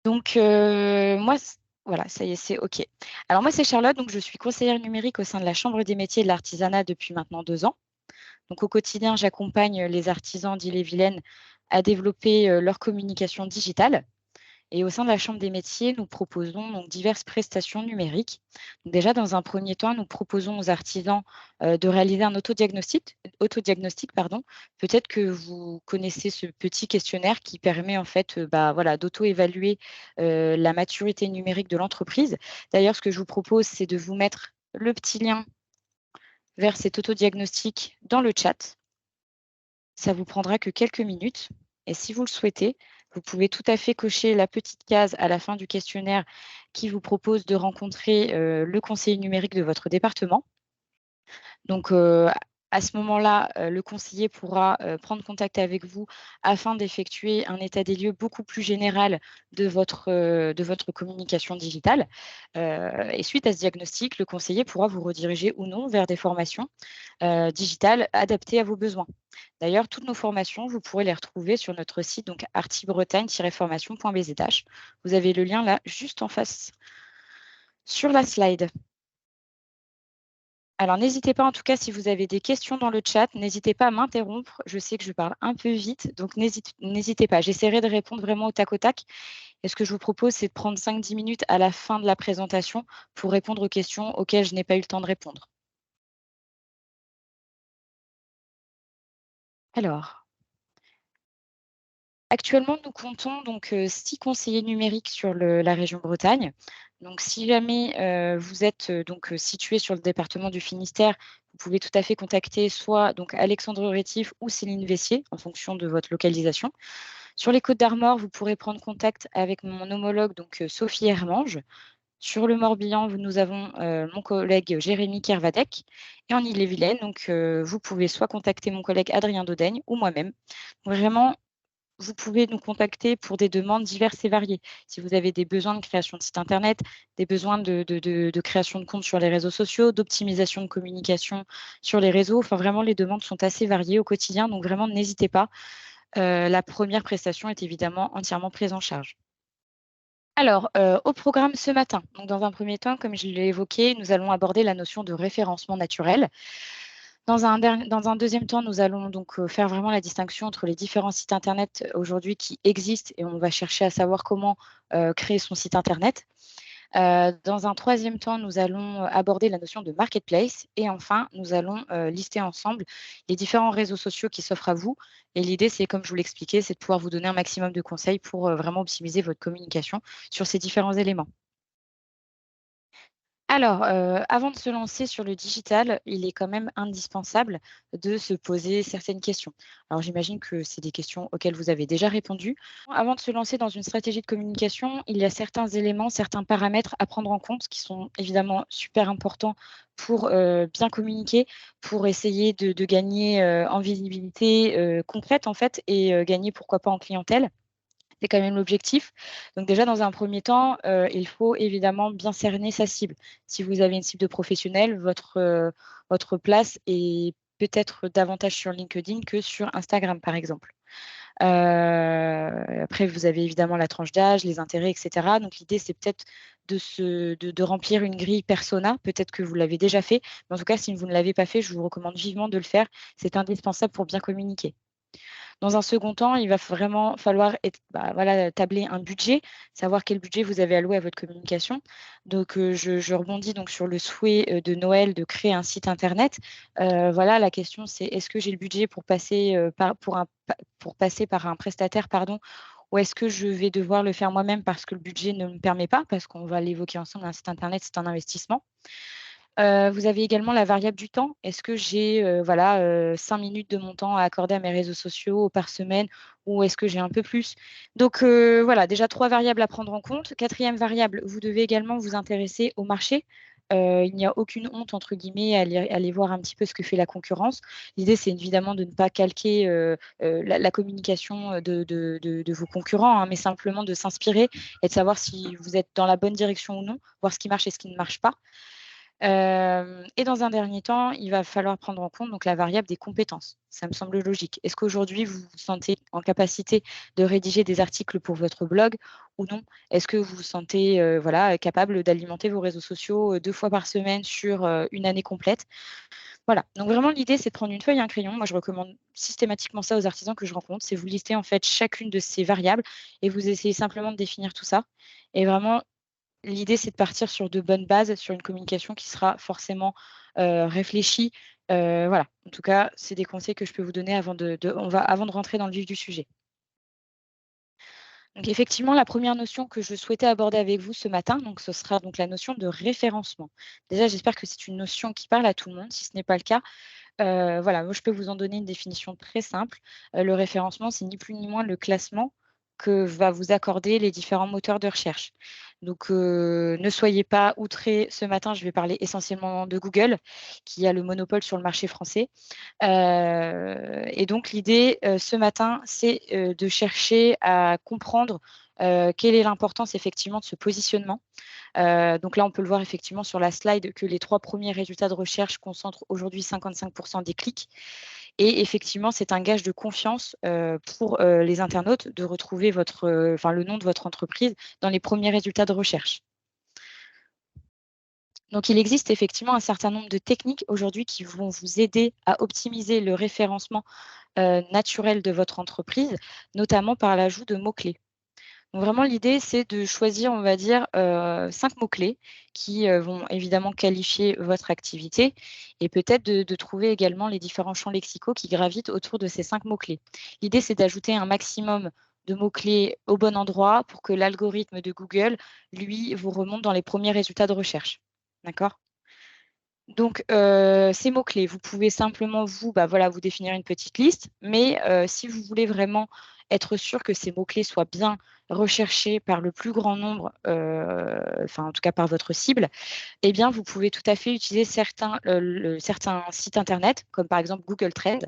Donc, moi, voilà, ça y est, c'est OK. Alors moi, c'est Charlotte, donc je suis conseillère numérique au sein de la Chambre des métiers et de l'artisanat depuis maintenant 2 ans. Donc au quotidien, j'accompagne les artisans d'Ille-et-Vilaine à développer, leur communication digitale. Et au sein de la Chambre des métiers, nous proposons donc diverses prestations numériques. Donc déjà, dans un premier temps, nous proposons aux artisans de réaliser un autodiagnostic, pardon. Peut-être que vous connaissez ce petit questionnaire qui permet en fait voilà, d'auto-évaluer la maturité numérique de l'entreprise. D'ailleurs, ce que je vous propose, c'est de vous mettre le petit lien vers cet autodiagnostic dans le chat. Ça vous prendra que quelques minutes et si vous le souhaitez, vous pouvez tout à fait cocher la petite case à la fin du questionnaire qui vous propose de rencontrer, le conseiller numérique de votre département. Donc, à ce moment-là, le conseiller pourra, prendre contact avec vous afin d'effectuer un état des lieux beaucoup plus général de votre communication digitale. Et suite à ce diagnostic, le conseiller pourra vous rediriger ou non vers des formations, digitales adaptées à vos besoins. D'ailleurs, toutes nos formations, vous pourrez les retrouver sur notre site, donc artibretagne-formation.bzh. Vous avez le lien là, juste en face sur la slide. Alors n'hésitez pas, en tout cas, si vous avez des questions dans le chat, n'hésitez pas à m'interrompre. Je sais que je parle un peu vite, donc n'hésitez pas. J'essaierai de répondre vraiment au tac au tac. Et ce que je vous propose, c'est de prendre 5-10 minutes à la fin de la présentation pour répondre aux questions auxquelles je n'ai pas eu le temps de répondre. Alors, actuellement, nous comptons donc 6 conseillers numériques sur la région Bretagne. Donc si jamais, vous êtes, situé sur le département du Finistère, vous pouvez tout à fait contacter soit donc Alexandre Rétif ou Céline Vessier en fonction de votre localisation. Sur les Côtes d'Armor, vous pourrez prendre contact avec mon homologue donc Sophie Hermange. Sur le Morbihan, nous avons, mon collègue Jérémy Kervadec et en Ille-et-Vilaine, donc vous pouvez soit contacter mon collègue Adrien Dodaigne ou moi-même. Vraiment, vous pouvez nous contacter pour des demandes diverses et variées. Si vous avez des besoins de création de site internet, des besoins de création de compte sur les réseaux sociaux, d'optimisation de communication sur les réseaux, enfin vraiment les demandes sont assez variées au quotidien, donc vraiment n'hésitez pas. La première prestation est évidemment entièrement prise en charge. Alors, au programme ce matin, donc dans un premier temps, comme je l'ai évoqué, nous allons aborder la notion de référencement naturel. Dans un deuxième temps, nous allons donc faire vraiment la distinction entre les différents sites internet aujourd'hui qui existent et on va chercher à savoir comment, créer son site internet. Dans un troisième temps, nous allons aborder la notion de marketplace et enfin, nous allons, lister ensemble les différents réseaux sociaux qui s'offrent à vous et l'idée, c'est comme je vous l'expliquais, c'est de pouvoir vous donner un maximum de conseils pour, vraiment optimiser votre communication sur ces différents éléments. Alors, avant de se lancer sur le digital, il est quand même indispensable de se poser certaines questions. Alors j'imagine que c'est des questions auxquelles vous avez déjà répondu. Avant de se lancer dans une stratégie de communication, il y a certains éléments, certains paramètres à prendre en compte qui sont évidemment super importants pour, bien communiquer, pour essayer de gagner, en visibilité, concrète en fait et gagner pourquoi pas en clientèle. C'est quand même l'objectif. Donc déjà, dans un premier temps, il faut évidemment bien cerner sa cible. Si vous avez une cible de professionnels, votre place est peut-être davantage sur LinkedIn que sur Instagram, par exemple. Après, vous avez évidemment la tranche d'âge, les intérêts et cetera. Donc l'idée, c'est peut-être de remplir une grille persona. Peut-être que vous l'avez déjà fait, mais en tout cas, si vous ne l'avez pas fait, je vous recommande vivement de le faire. C'est indispensable pour bien communiquer. Dans un second temps, il va vraiment falloir voilà, tabler un budget, savoir quel budget vous avez alloué à votre communication. Donc, je rebondis donc sur le souhait, de Noël de créer un site internet. Voilà, la question c'est: est-ce que j'ai le budget pour passer, pour passer par un prestataire, pardon, ou est-ce que je vais devoir le faire moi-même parce que le budget ne me permet pas? Parce qu'on va l'évoquer ensemble, un site internet, c'est un investissement. Vous avez également la variable du temps. Est-ce que j'ai, 5 minutes de mon temps à accorder à mes réseaux sociaux par semaine ou est-ce que j'ai un peu plus? Donc, voilà, déjà 3 variables à prendre en compte. Quatrième variable, vous devez également vous intéresser au marché. Il n'y a «aucune honte» entre guillemets à aller voir un petit peu ce que fait la concurrence. L'idée, c'est évidemment de ne pas calquer, la communication, de vos concurrents, hein, mais simplement de s'inspirer et de savoir si vous êtes dans la bonne direction ou non, voir ce qui marche et ce qui ne marche pas. Et dans un dernier temps, il va falloir prendre en compte donc la variable des compétences. Ça me semble logique. Est-ce qu'aujourd'hui, vous vous sentez en capacité de rédiger des articles pour votre blog ou non? Est-ce que vous vous sentez, voilà, capable d'alimenter vos réseaux sociaux, 2 fois par semaine sur, une année complète? Voilà, donc vraiment l'idée, c'est de prendre une feuille et un crayon. Moi, je recommande systématiquement ça aux artisans que je rencontre, c'est vous listez en fait chacune de ces variables et vous essayez simplement de définir tout ça et vraiment l'idée, c'est de partir sur de bonnes bases, sur une communication qui sera forcément, réfléchie. Voilà, en tout cas, c'est des conseils que je peux vous donner avant de rentrer dans le vif du sujet. Donc effectivement, la première notion que je souhaitais aborder avec vous ce matin, donc ce sera donc la notion de référencement. Déjà, j'espère que c'est une notion qui parle à tout le monde. Si ce n'est pas le cas, voilà, moi je peux vous en donner une définition très simple. Le référencement, c'est ni plus ni moins le classement que va vous accorder les différents moteurs de recherche. Donc, ne soyez pas outrés, ce matin, je vais parler essentiellement de Google, qui a le monopole sur le marché français. Et donc l'idée, ce matin, c'est, de chercher à comprendre, quelle est l'importance effectivement de ce positionnement. Donc là, on peut le voir effectivement sur la slide que les 3 premiers résultats de recherche concentrent aujourd'hui 55 des clics et effectivement, c'est un gage de confiance, pour, les internautes de retrouver votre, enfin le nom de votre entreprise dans les premiers résultats de recherche. Donc il existe effectivement un certain nombre de techniques aujourd'hui qui vont vous aider à optimiser le référencement, naturel de votre entreprise, notamment par l'ajout de mots-clés. Donc vraiment l'idée, c'est de choisir, on va dire, 5 mots-clés qui, vont évidemment qualifier votre activité et peut-être de trouver également les différents champs lexicaux qui gravitent autour de ces 5 mots-clés. L'idée, c'est d'ajouter un maximum de mots-clés au bon endroit pour que l'algorithme de Google, lui, vous remonte dans les premiers résultats de recherche. D'accord? Donc, ces mots-clés, vous pouvez simplement vous, bah, voilà, vous définir une petite liste, mais si vous voulez vraiment être sûr que ces mots-clés soient bien recherchés par le plus grand nombre, enfin, en tout cas par votre cible, eh bien, vous pouvez tout à fait utiliser certains sites internet, comme par exemple Google Trends.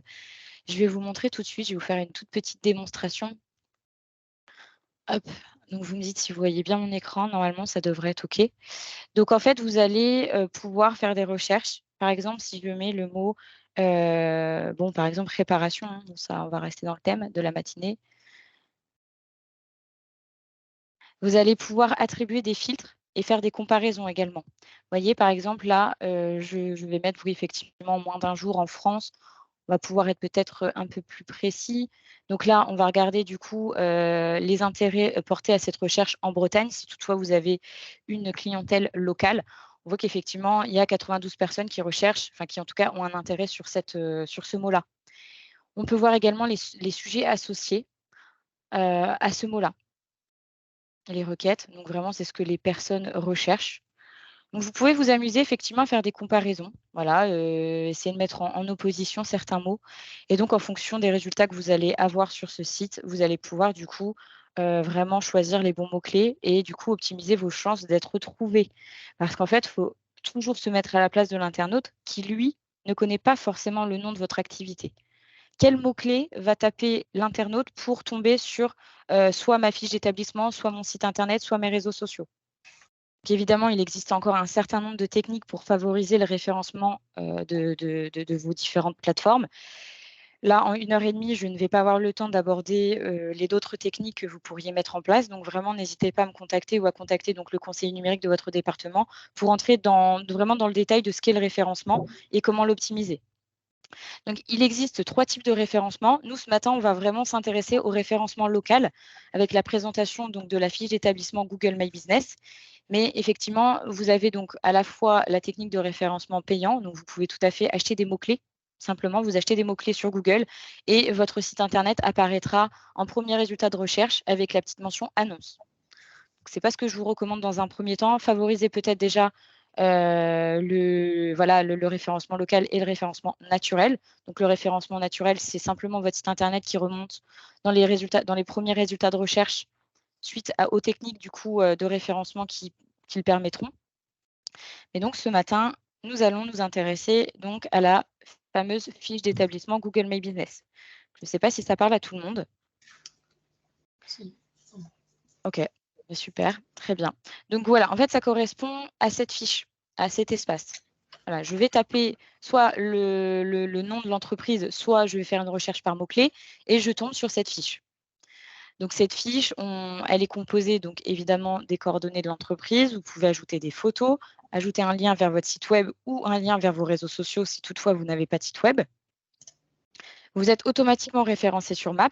Je vais vous montrer tout de suite, je vais vous faire une toute petite démonstration. Hop, donc vous me dites si vous voyez bien mon écran, normalement ça devrait être OK. Donc en fait, vous allez, pouvoir faire des recherches. Par exemple, si je mets le mot, bon, par exemple réparation, hein, bon ça, on va rester dans le thème de la matinée. Vous allez pouvoir attribuer des filtres et faire des comparaisons également. Vous voyez, par exemple, là, je vais mettre, oui, effectivement, moins d'un jour en France. On va pouvoir être peut-être, un peu plus précis. Donc là, on va regarder du coup, les intérêts, portés à cette recherche en Bretagne, si toutefois vous avez une clientèle locale. On voit qu'effectivement, il y a 92 personnes qui recherchent, enfin qui en tout cas ont un intérêt sur ce mot-là. On peut voir également les sujets associés, à ce mot-là, les requêtes. Donc vraiment, c'est ce que les personnes recherchent. Donc vous pouvez vous amuser effectivement à faire des comparaisons, voilà, essayer de mettre en opposition certains mots et donc en fonction des résultats que vous allez avoir sur ce site, vous allez pouvoir du coup, vraiment choisir les bons mots-clés et du coup optimiser vos chances d'être retrouvé. Parce qu'en fait, il faut toujours se mettre à la place de l'internaute qui, lui, ne connaît pas forcément le nom de votre activité. Quel mot-clé va taper l'internaute pour tomber sur, soit ma fiche d'établissement, soit mon site internet, soit mes réseaux sociaux? Donc évidemment, il existe encore un certain nombre de techniques pour favoriser le référencement, de vos différentes plateformes. Là, en 1 heure et demie, je ne vais pas avoir le temps d'aborder, les d'autres techniques que vous pourriez mettre en place. Donc vraiment, n'hésitez pas à me contacter ou à contacter donc le conseiller numérique de votre département pour entrer vraiment dans le détail de ce qu'est le référencement et comment l'optimiser. Donc il existe 3 types de référencement. Nous, ce matin, on va vraiment s'intéresser au référencement local avec la présentation donc de la fiche d'établissement Google My Business. Mais effectivement, vous avez donc à la fois la technique de référencement payant, donc vous pouvez tout à fait acheter des mots-clés. Simplement, vous achetez des mots-clés sur Google et votre site internet apparaîtra en premier résultat de recherche avec la petite mention annonce. Ce n'est pas ce que je vous recommande dans un premier temps. Favorisez peut-être déjà le référencement local et le référencement naturel. Donc le référencement naturel, c'est simplement votre site internet qui remonte dans les premiers résultats de recherche suite aux techniques du coup, de référencement qui le permettront. Et donc ce matin, nous allons nous intéresser donc à la fameuse fiche d'établissement Google My Business. Je ne sais pas si ça parle à tout le monde? Si. OK, super, très bien. Donc voilà, en fait, ça correspond à cette fiche. à cet espace. Voilà, je vais taper soit le nom de l'entreprise, soit je vais faire une recherche par mots-clés et je tombe sur cette fiche. Donc cette fiche, elle est composée donc évidemment des coordonnées de l'entreprise. Vous pouvez ajouter des photos, ajouter un lien vers votre site web ou un lien vers vos réseaux sociaux si toutefois vous n'avez pas de site web. Vous êtes automatiquement référencé sur Maps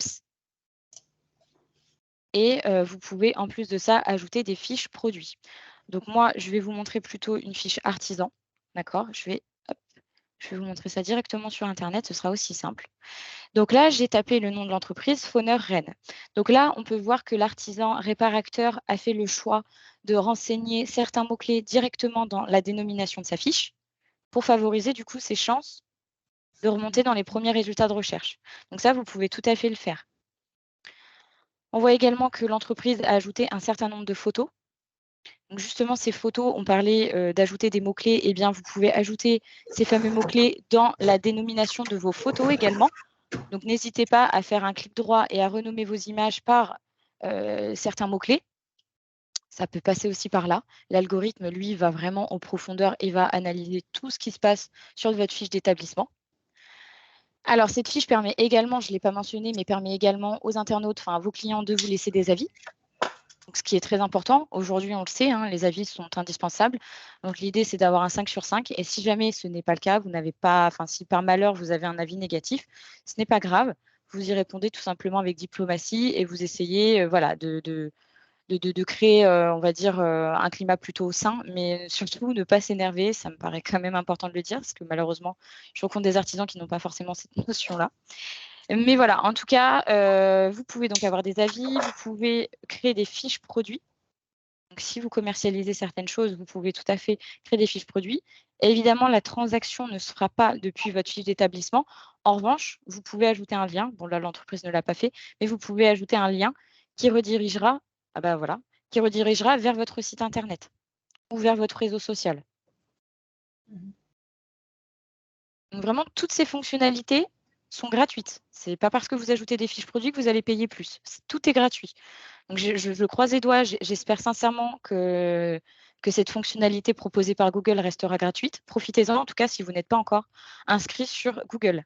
et vous pouvez en plus de ça ajouter des fiches produits. Donc moi, je vais vous montrer plutôt une fiche artisan. D'accord, je vais vous montrer ça directement sur Internet, ce sera aussi simple. Donc là, j'ai tapé le nom de l'entreprise, Fauneur Rennes. Donc là, on peut voir que l'artisan réparateur a fait le choix de renseigner certains mots-clés directement dans la dénomination de sa fiche pour favoriser du coup ses chances de remonter dans les premiers résultats de recherche. Donc ça, vous pouvez tout à fait le faire. On voit également que l'entreprise a ajouté un certain nombre de photos. Donc justement, ces photos, on parlait d'ajouter des mots-clés. Eh bien, vous pouvez ajouter ces fameux mots-clés dans la dénomination de vos photos également. Donc, n'hésitez pas à faire un clic droit et à renommer vos images par certains mots-clés. Ça peut passer aussi par là. L'algorithme, lui, va vraiment en profondeur et va analyser tout ce qui se passe sur votre fiche d'établissement. Alors, cette fiche permet également, je ne l'ai pas mentionné, mais permet également aux internautes, enfin à vos clients, de vous laisser des avis. Donc, ce qui est très important. Aujourd'hui, on le sait, hein, les avis sont indispensables. Donc, l'idée, c'est d'avoir un 5 sur 5. Et si jamais ce n'est pas le cas, vous n'avez pas, enfin, si par malheur, vous avez un avis négatif, ce n'est pas grave. Vous y répondez tout simplement avec diplomatie et vous essayez voilà, de créer, on va dire, un climat plutôt sain, mais surtout ne pas s'énerver. Ça me paraît quand même important de le dire, parce que malheureusement, je rencontre des artisans qui n'ont pas forcément cette notion-là. Mais voilà, en tout cas, vous pouvez donc avoir des avis, vous pouvez créer des fiches produits. Donc, si vous commercialisez certaines choses, vous pouvez tout à fait créer des fiches produits. Et évidemment, la transaction ne se fera pas depuis votre fiche d'établissement. En revanche, vous pouvez ajouter un lien. Bon, là, l'entreprise ne l'a pas fait, mais vous pouvez ajouter un lien qui redirigera, voilà, qui redirigera vers votre site internet ou vers votre réseau social. Donc, vraiment, toutes ces fonctionnalités sont gratuites. Ce n'est pas parce que vous ajoutez des fiches produits que vous allez payer plus. Tout est gratuit. Donc, je croise les doigts. J'espère sincèrement que cette fonctionnalité proposée par Google restera gratuite. Profitez-en, en tout cas, si vous n'êtes pas encore inscrit sur Google.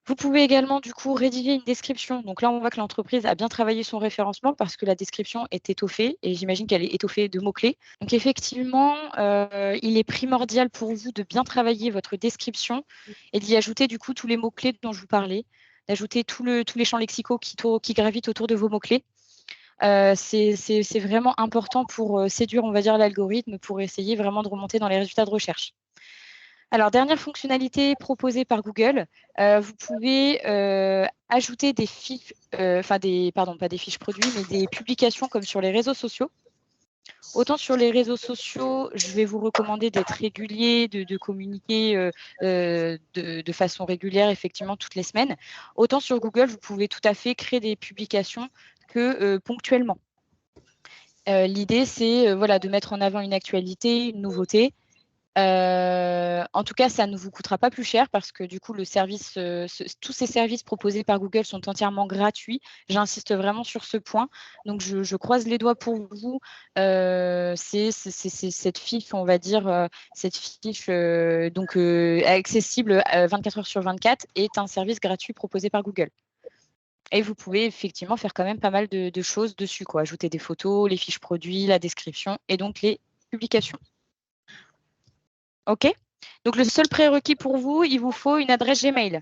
Vous pouvez également, du coup, rédiger une description. Donc là, on voit que l'entreprise a bien travaillé son référencement parce que la description est étoffée et j'imagine qu'elle est étoffée de mots-clés. Donc effectivement, il est primordial pour vous de bien travailler votre description et d'y ajouter, du coup, tous les mots-clés dont je vous parlais, d'ajouter tous les champs lexicaux qui gravitent autour de vos mots-clés. C'est vraiment important pour séduire, on va dire, l'algorithme, pour essayer vraiment de remonter dans les résultats de recherche. Alors, dernière fonctionnalité proposée par Google, vous pouvez ajouter des fiches, pardon, pas des fiches produits, mais des publications comme sur les réseaux sociaux. Autant sur les réseaux sociaux, je vais vous recommander d'être régulier, de communiquer de façon régulière, effectivement, toutes les semaines. Autant sur Google, vous pouvez tout à fait créer des publications que ponctuellement. L'idée, c'est voilà, de mettre en avant une actualité, une nouveauté. En tout cas, ça ne vous coûtera pas plus cher parce que du coup, le service, tous ces services proposés par Google sont entièrement gratuits. J'insiste vraiment sur ce point. Donc, je croise les doigts pour vous. C'est cette fiche, on va dire, cette fiche donc accessible 24 heures sur 24 est un service gratuit proposé par Google. Et vous pouvez effectivement faire quand même pas mal de choses dessus, quoi. Ajouter des photos, les fiches produits, la description et donc les publications. OK? Donc, le seul prérequis pour vous, il vous faut une adresse Gmail.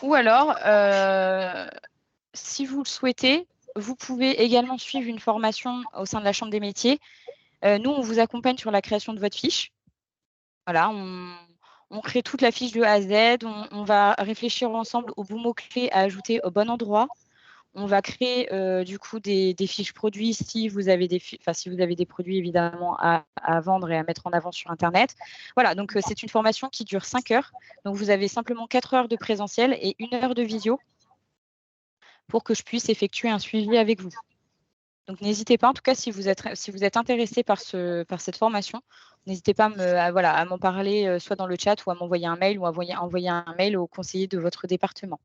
Ou alors, si vous le souhaitez, vous pouvez également suivre une formation au sein de la Chambre des métiers. Nous, on vous accompagne sur la création de votre fiche. Voilà, on crée toute la fiche de A à Z. On va réfléchir ensemble aux bons mots-clés à ajouter au bon endroit. On va créer du coup des fiches produits si vous avez des produits évidemment à vendre et à mettre en avant sur Internet. Voilà, donc c'est une formation qui dure 5 heures. Donc vous avez simplement 4 heures de présentiel et 1 heure de visio pour que je puisse effectuer un suivi avec vous. Donc n'hésitez pas, en tout cas, si vous êtes intéressé par cette formation, n'hésitez pas à m'en parler soit dans le chat ou à m'envoyer un mail ou à envoyer un mail au conseiller de votre département.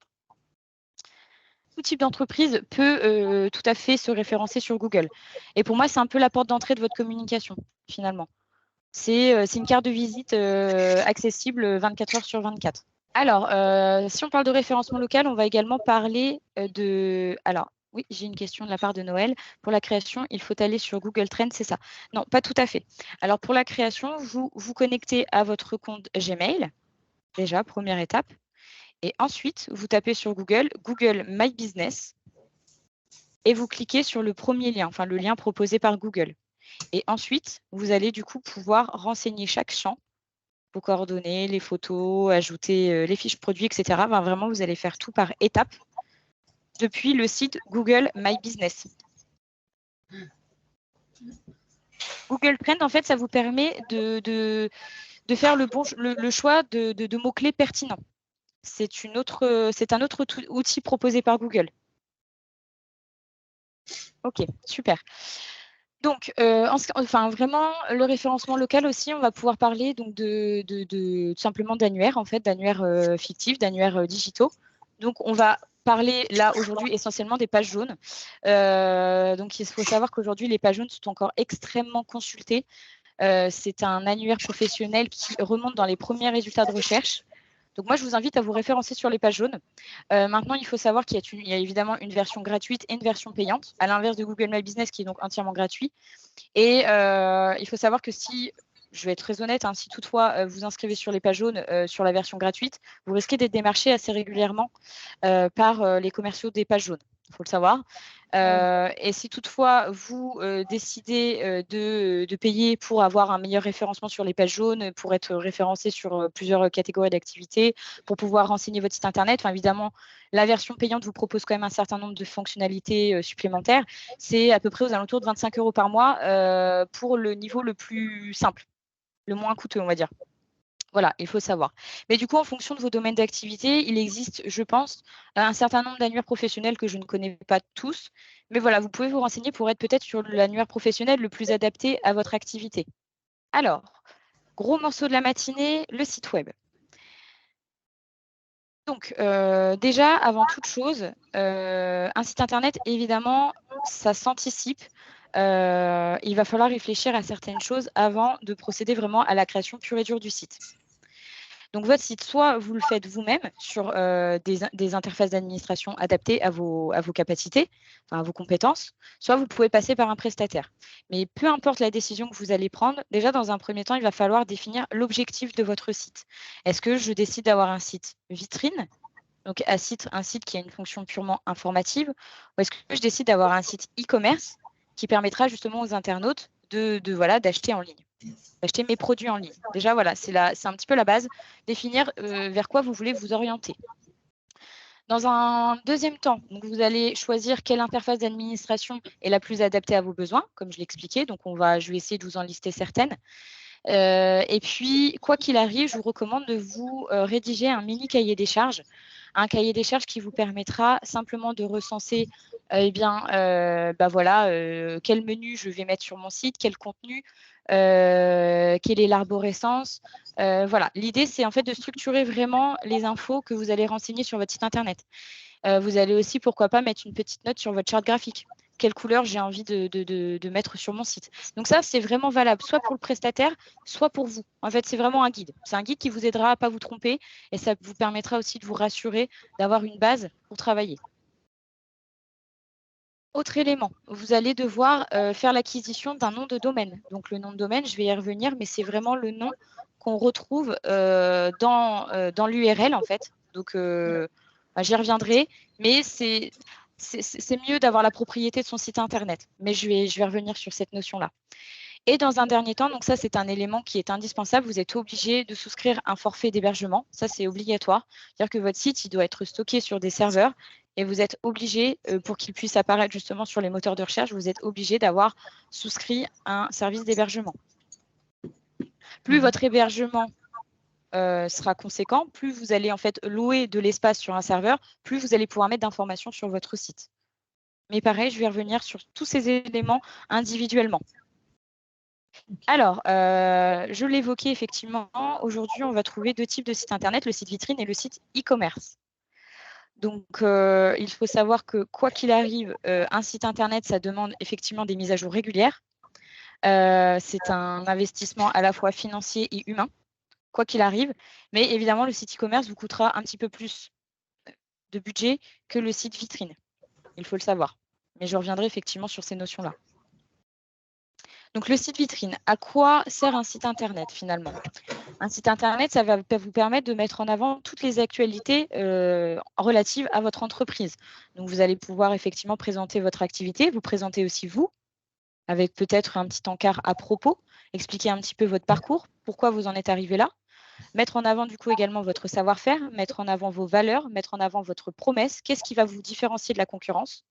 Tout type d'entreprise peut tout à fait se référencer sur Google. Et pour moi, c'est un peu la porte d'entrée de votre communication, finalement. C'est une carte de visite accessible 24 heures sur 24. Alors, si on parle de référencement local, on va également parler de... Alors, oui, j'ai une question de la part de Noël. Pour la création, il faut aller sur Google Trends, c'est ça? Non, pas tout à fait. Alors, pour la création, vous vous connectez à votre compte Gmail, déjà, première étape. Et ensuite, vous tapez sur Google My Business et vous cliquez sur le premier lien, enfin le lien proposé par Google. Et ensuite, vous allez du coup pouvoir renseigner chaque champ, vos coordonnées, les photos, ajouter les fiches produits, etc. Enfin, vraiment, vous allez faire tout par étapes depuis le site Google My Business. Google Trends, en fait, ça vous permet de faire le choix de mots-clés pertinents. C'est un autre outil proposé par Google. Ok, super. Donc, vraiment, le référencement local aussi, on va pouvoir parler donc tout simplement d'annuaires, en fait, d'annuaires fictifs, d'annuaires digitaux. Donc, on va parler là aujourd'hui essentiellement des pages jaunes. Donc, il faut savoir qu'aujourd'hui, les pages jaunes sont encore extrêmement consultées. C'est un annuaire professionnel qui remonte dans les premiers résultats de recherche. Donc moi, je vous invite à vous référencer sur les pages jaunes. Maintenant, il faut savoir qu'il y a évidemment une version gratuite et une version payante, à l'inverse de Google My Business qui est donc entièrement gratuit. Et il faut savoir que si, je vais être très honnête, hein, si toutefois vous inscrivez sur les pages jaunes sur la version gratuite, vous risquez d'être démarché assez régulièrement par les commerciaux des pages jaunes. Il faut le savoir. Et si toutefois vous décidez de payer pour avoir un meilleur référencement sur les pages jaunes, pour être référencé sur plusieurs catégories d'activités, pour pouvoir renseigner votre site internet, enfin, évidemment, la version payante vous propose quand même un certain nombre de fonctionnalités supplémentaires. C'est à peu près aux alentours de 25 € par mois pour le niveau le plus simple, le moins coûteux, on va dire. Voilà, il faut savoir. Mais du coup, en fonction de vos domaines d'activité, il existe, je pense, un certain nombre d'annuaires professionnels que je ne connais pas tous. Mais voilà, vous pouvez vous renseigner pour être peut-être sur l'annuaire professionnel le plus adapté à votre activité. Alors, gros morceau de la matinée, le site web. Donc, déjà, avant toute chose, un site internet, évidemment, ça s'anticipe. Il va falloir réfléchir à certaines choses avant de procéder vraiment à la création pure et dure du site. Donc, votre site, soit vous le faites vous-même sur des interfaces d'administration adaptées à vos capacités, enfin à vos compétences, soit vous pouvez passer par un prestataire. Mais peu importe la décision que vous allez prendre, déjà dans un premier temps, il va falloir définir l'objectif de votre site. Est-ce que je décide d'avoir un site vitrine, donc un site qui a une fonction purement informative, ou est-ce que je décide d'avoir un site e-commerce qui permettra justement aux internautes d'acheter en ligne, d'acheter mes produits en ligne. Déjà, voilà, c'est un petit peu la base, définir vers quoi vous voulez vous orienter. Dans un deuxième temps, donc vous allez choisir quelle interface d'administration est la plus adaptée à vos besoins, comme je l'expliquais. Donc, je vais essayer de vous en lister certaines. Et puis, quoi qu'il arrive, je vous recommande de vous rédiger un mini cahier des charges. Un cahier des charges qui vous permettra simplement de recenser quel menu je vais mettre sur mon site, quel contenu, quelle est l'arborescence. Voilà, l'idée, c'est en fait de structurer vraiment les infos que vous allez renseigner sur votre site internet. Vous allez aussi, pourquoi pas, mettre une petite note sur votre charte graphique. Quelle couleur j'ai envie de mettre sur mon site. Donc ça, c'est vraiment valable, soit pour le prestataire, soit pour vous. En fait, c'est vraiment un guide. C'est un guide qui vous aidera à ne pas vous tromper et ça vous permettra aussi de vous rassurer, d'avoir une base pour travailler. Autre élément, vous allez devoir faire l'acquisition d'un nom de domaine. Donc le nom de domaine, je vais y revenir, mais c'est vraiment le nom qu'on retrouve dans l'URL en fait. Donc j'y reviendrai, mais c'est mieux d'avoir la propriété de son site internet. Mais je vais revenir sur cette notion-là. Et dans un dernier temps, donc ça c'est un élément qui est indispensable, vous êtes obligé de souscrire un forfait d'hébergement, ça c'est obligatoire. C'est-à-dire que votre site, il doit être stocké sur des serveurs et vous êtes obligé, pour qu'il puisse apparaître justement sur les moteurs de recherche, vous êtes obligé d'avoir souscrit un service d'hébergement. Plus votre hébergement sera conséquent, plus vous allez en fait louer de l'espace sur un serveur, plus vous allez pouvoir mettre d'informations sur votre site. Mais pareil, je vais revenir sur tous ces éléments individuellement. Alors, je l'évoquais effectivement, aujourd'hui, on va trouver deux types de sites internet, le site vitrine et le site e-commerce. Donc, il faut savoir que quoi qu'il arrive, un site internet, ça demande effectivement des mises à jour régulières. C'est un investissement à la fois financier et humain, quoi qu'il arrive. Mais évidemment, le site e-commerce vous coûtera un petit peu plus de budget que le site vitrine. Il faut le savoir. Mais je reviendrai effectivement sur ces notions-là. Donc, le site vitrine, à quoi sert un site Internet finalement? Un site Internet, ça va vous permettre de mettre en avant toutes les actualités relatives à votre entreprise. Donc, vous allez pouvoir effectivement présenter votre activité, vous présenter aussi vous, avec peut-être un petit encart à propos, expliquer un petit peu votre parcours, pourquoi vous en êtes arrivé là, mettre en avant du coup également votre savoir-faire, mettre en avant vos valeurs, mettre en avant votre promesse, qu'est-ce qui va vous différencier de la concurrence.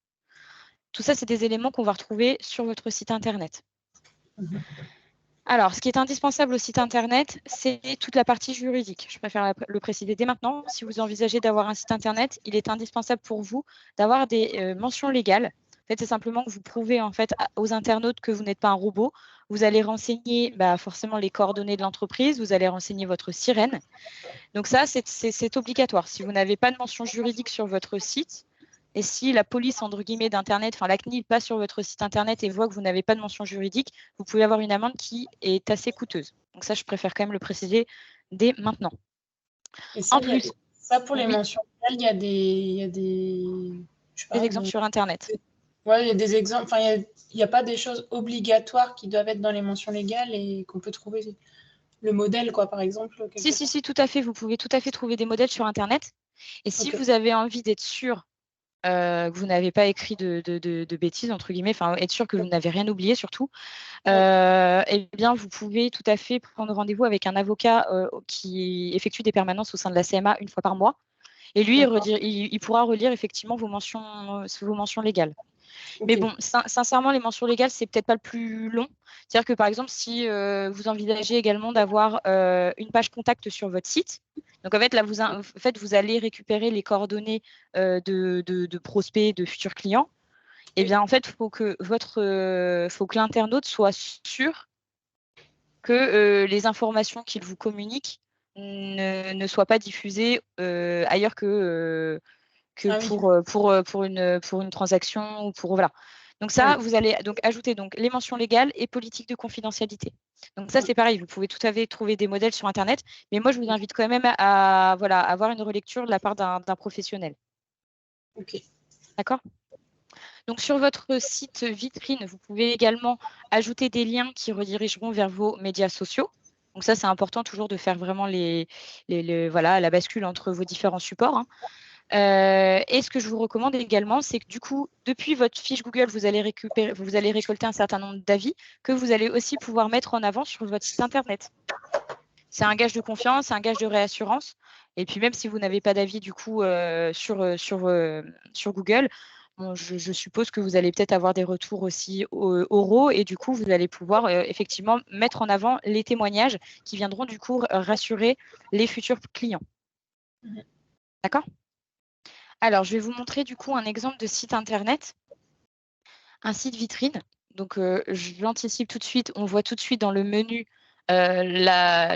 Tout ça, c'est des éléments qu'on va retrouver sur votre site Internet. Alors, ce qui est indispensable au site Internet, c'est toute la partie juridique. Je préfère le préciser dès maintenant. Si vous envisagez d'avoir un site Internet, il est indispensable pour vous d'avoir des mentions légales. En fait, c'est simplement que vous prouvez en fait, aux internautes que vous n'êtes pas un robot. Vous allez renseigner forcément les coordonnées de l'entreprise, vous allez renseigner votre sirène. Donc ça, c'est obligatoire. Si vous n'avez pas de mention juridique sur votre site, et si la police, entre guillemets, d'Internet, enfin la CNIL passe sur votre site Internet et voit que vous n'avez pas de mention juridique, vous pouvez avoir une amende qui est assez coûteuse. Donc ça, je préfère quand même le préciser dès maintenant. Et ça, en plus, ça pour les mentions légales, il y a des exemples sur Internet. Ouais, il y a des exemples. Enfin, il n'y a pas des choses obligatoires qui doivent être dans les mentions légales et qu'on peut trouver le modèle, quoi, par exemple. Si, tout à fait. Vous pouvez tout à fait trouver des modèles sur Internet. Et si vous avez envie d'être sûr que vous n'avez pas écrit de bêtises, entre guillemets, enfin, être sûr que vous n'avez rien oublié surtout, eh bien, vous pouvez tout à fait prendre rendez-vous avec un avocat qui effectue des permanences au sein de la CMA une fois par mois. Et lui, il pourra relire effectivement vos mentions légales. Mais bon, sincèrement, les mentions légales, c'est peut-être pas le plus long. C'est-à-dire que par exemple, si vous envisagez également d'avoir une page contact sur votre site, donc en fait, là, vous allez récupérer les coordonnées de prospects, de futurs clients. Et bien, en fait, il faut que l'internaute soit sûr que les informations qu'il vous communique ne soient pas diffusées ailleurs que pour une transaction ou pour voilà. Donc ça, vous allez donc ajouter donc les mentions légales et politiques de confidentialité. Donc ça, c'est pareil, vous pouvez tout à fait trouver des modèles sur Internet, mais moi, je vous invite quand même à avoir une relecture de la part d'un professionnel. Ok. D'accord ? Donc sur votre site vitrine, vous pouvez également ajouter des liens qui redirigeront vers vos médias sociaux. Donc ça, c'est important toujours de faire vraiment la bascule entre vos différents supports. Hein. Et ce que je vous recommande également, c'est que du coup, depuis votre fiche Google, vous allez récolter un certain nombre d'avis que vous allez aussi pouvoir mettre en avant sur votre site Internet. C'est un gage de confiance, c'est un gage de réassurance. Et puis même si vous n'avez pas d'avis du coup sur Google, bon, je suppose que vous allez peut-être avoir des retours aussi oraux et du coup, vous allez pouvoir effectivement mettre en avant les témoignages qui viendront du coup rassurer les futurs clients. D'accord ? Alors, je vais vous montrer du coup un exemple de site Internet, un site vitrine. Donc, je l'anticipe tout de suite. On voit tout de suite dans le menu la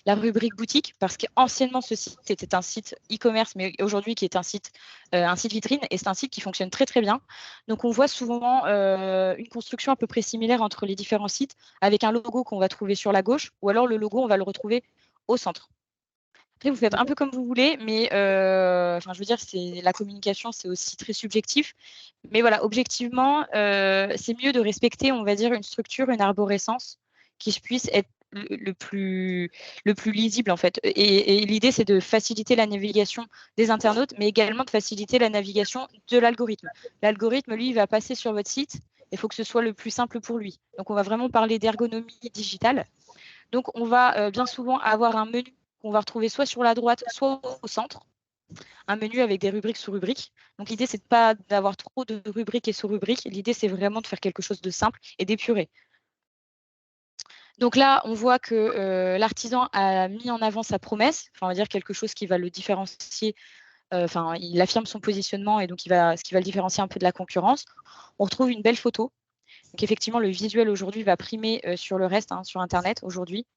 rubrique boutique, parce qu'anciennement, ce site était un site e-commerce, mais aujourd'hui qui est un site vitrine, et c'est un site qui fonctionne très, très bien. Donc, on voit souvent une construction à peu près similaire entre les différents sites, avec un logo qu'on va trouver sur la gauche, ou alors le logo, on va le retrouver au centre. Après, vous faites un peu comme vous voulez, mais je veux dire, la communication, c'est aussi très subjectif. Mais voilà, objectivement, c'est mieux de respecter, on va dire, une structure, une arborescence qui puisse être le plus lisible, en fait. Et l'idée, c'est de faciliter la navigation des internautes, mais également de faciliter la navigation de l'algorithme. L'algorithme, lui, il va passer sur votre site. Il faut que ce soit le plus simple pour lui. Donc, on va vraiment parler d'ergonomie digitale. Donc, on va bien souvent avoir un menu qu'on va retrouver soit sur la droite, soit au centre, un menu avec des rubriques sous rubriques. Donc l'idée, c'est pas d'avoir trop de rubriques et sous-rubriques. L'idée, c'est vraiment de faire quelque chose de simple et d'épuré. Donc là, on voit que l'artisan a mis en avant sa promesse, on va dire quelque chose qui va le différencier, il affirme son positionnement et donc ce qui va le différencier un peu de la concurrence. On retrouve une belle photo. Donc effectivement, le visuel aujourd'hui va primer sur le reste, sur Internet aujourd'hui.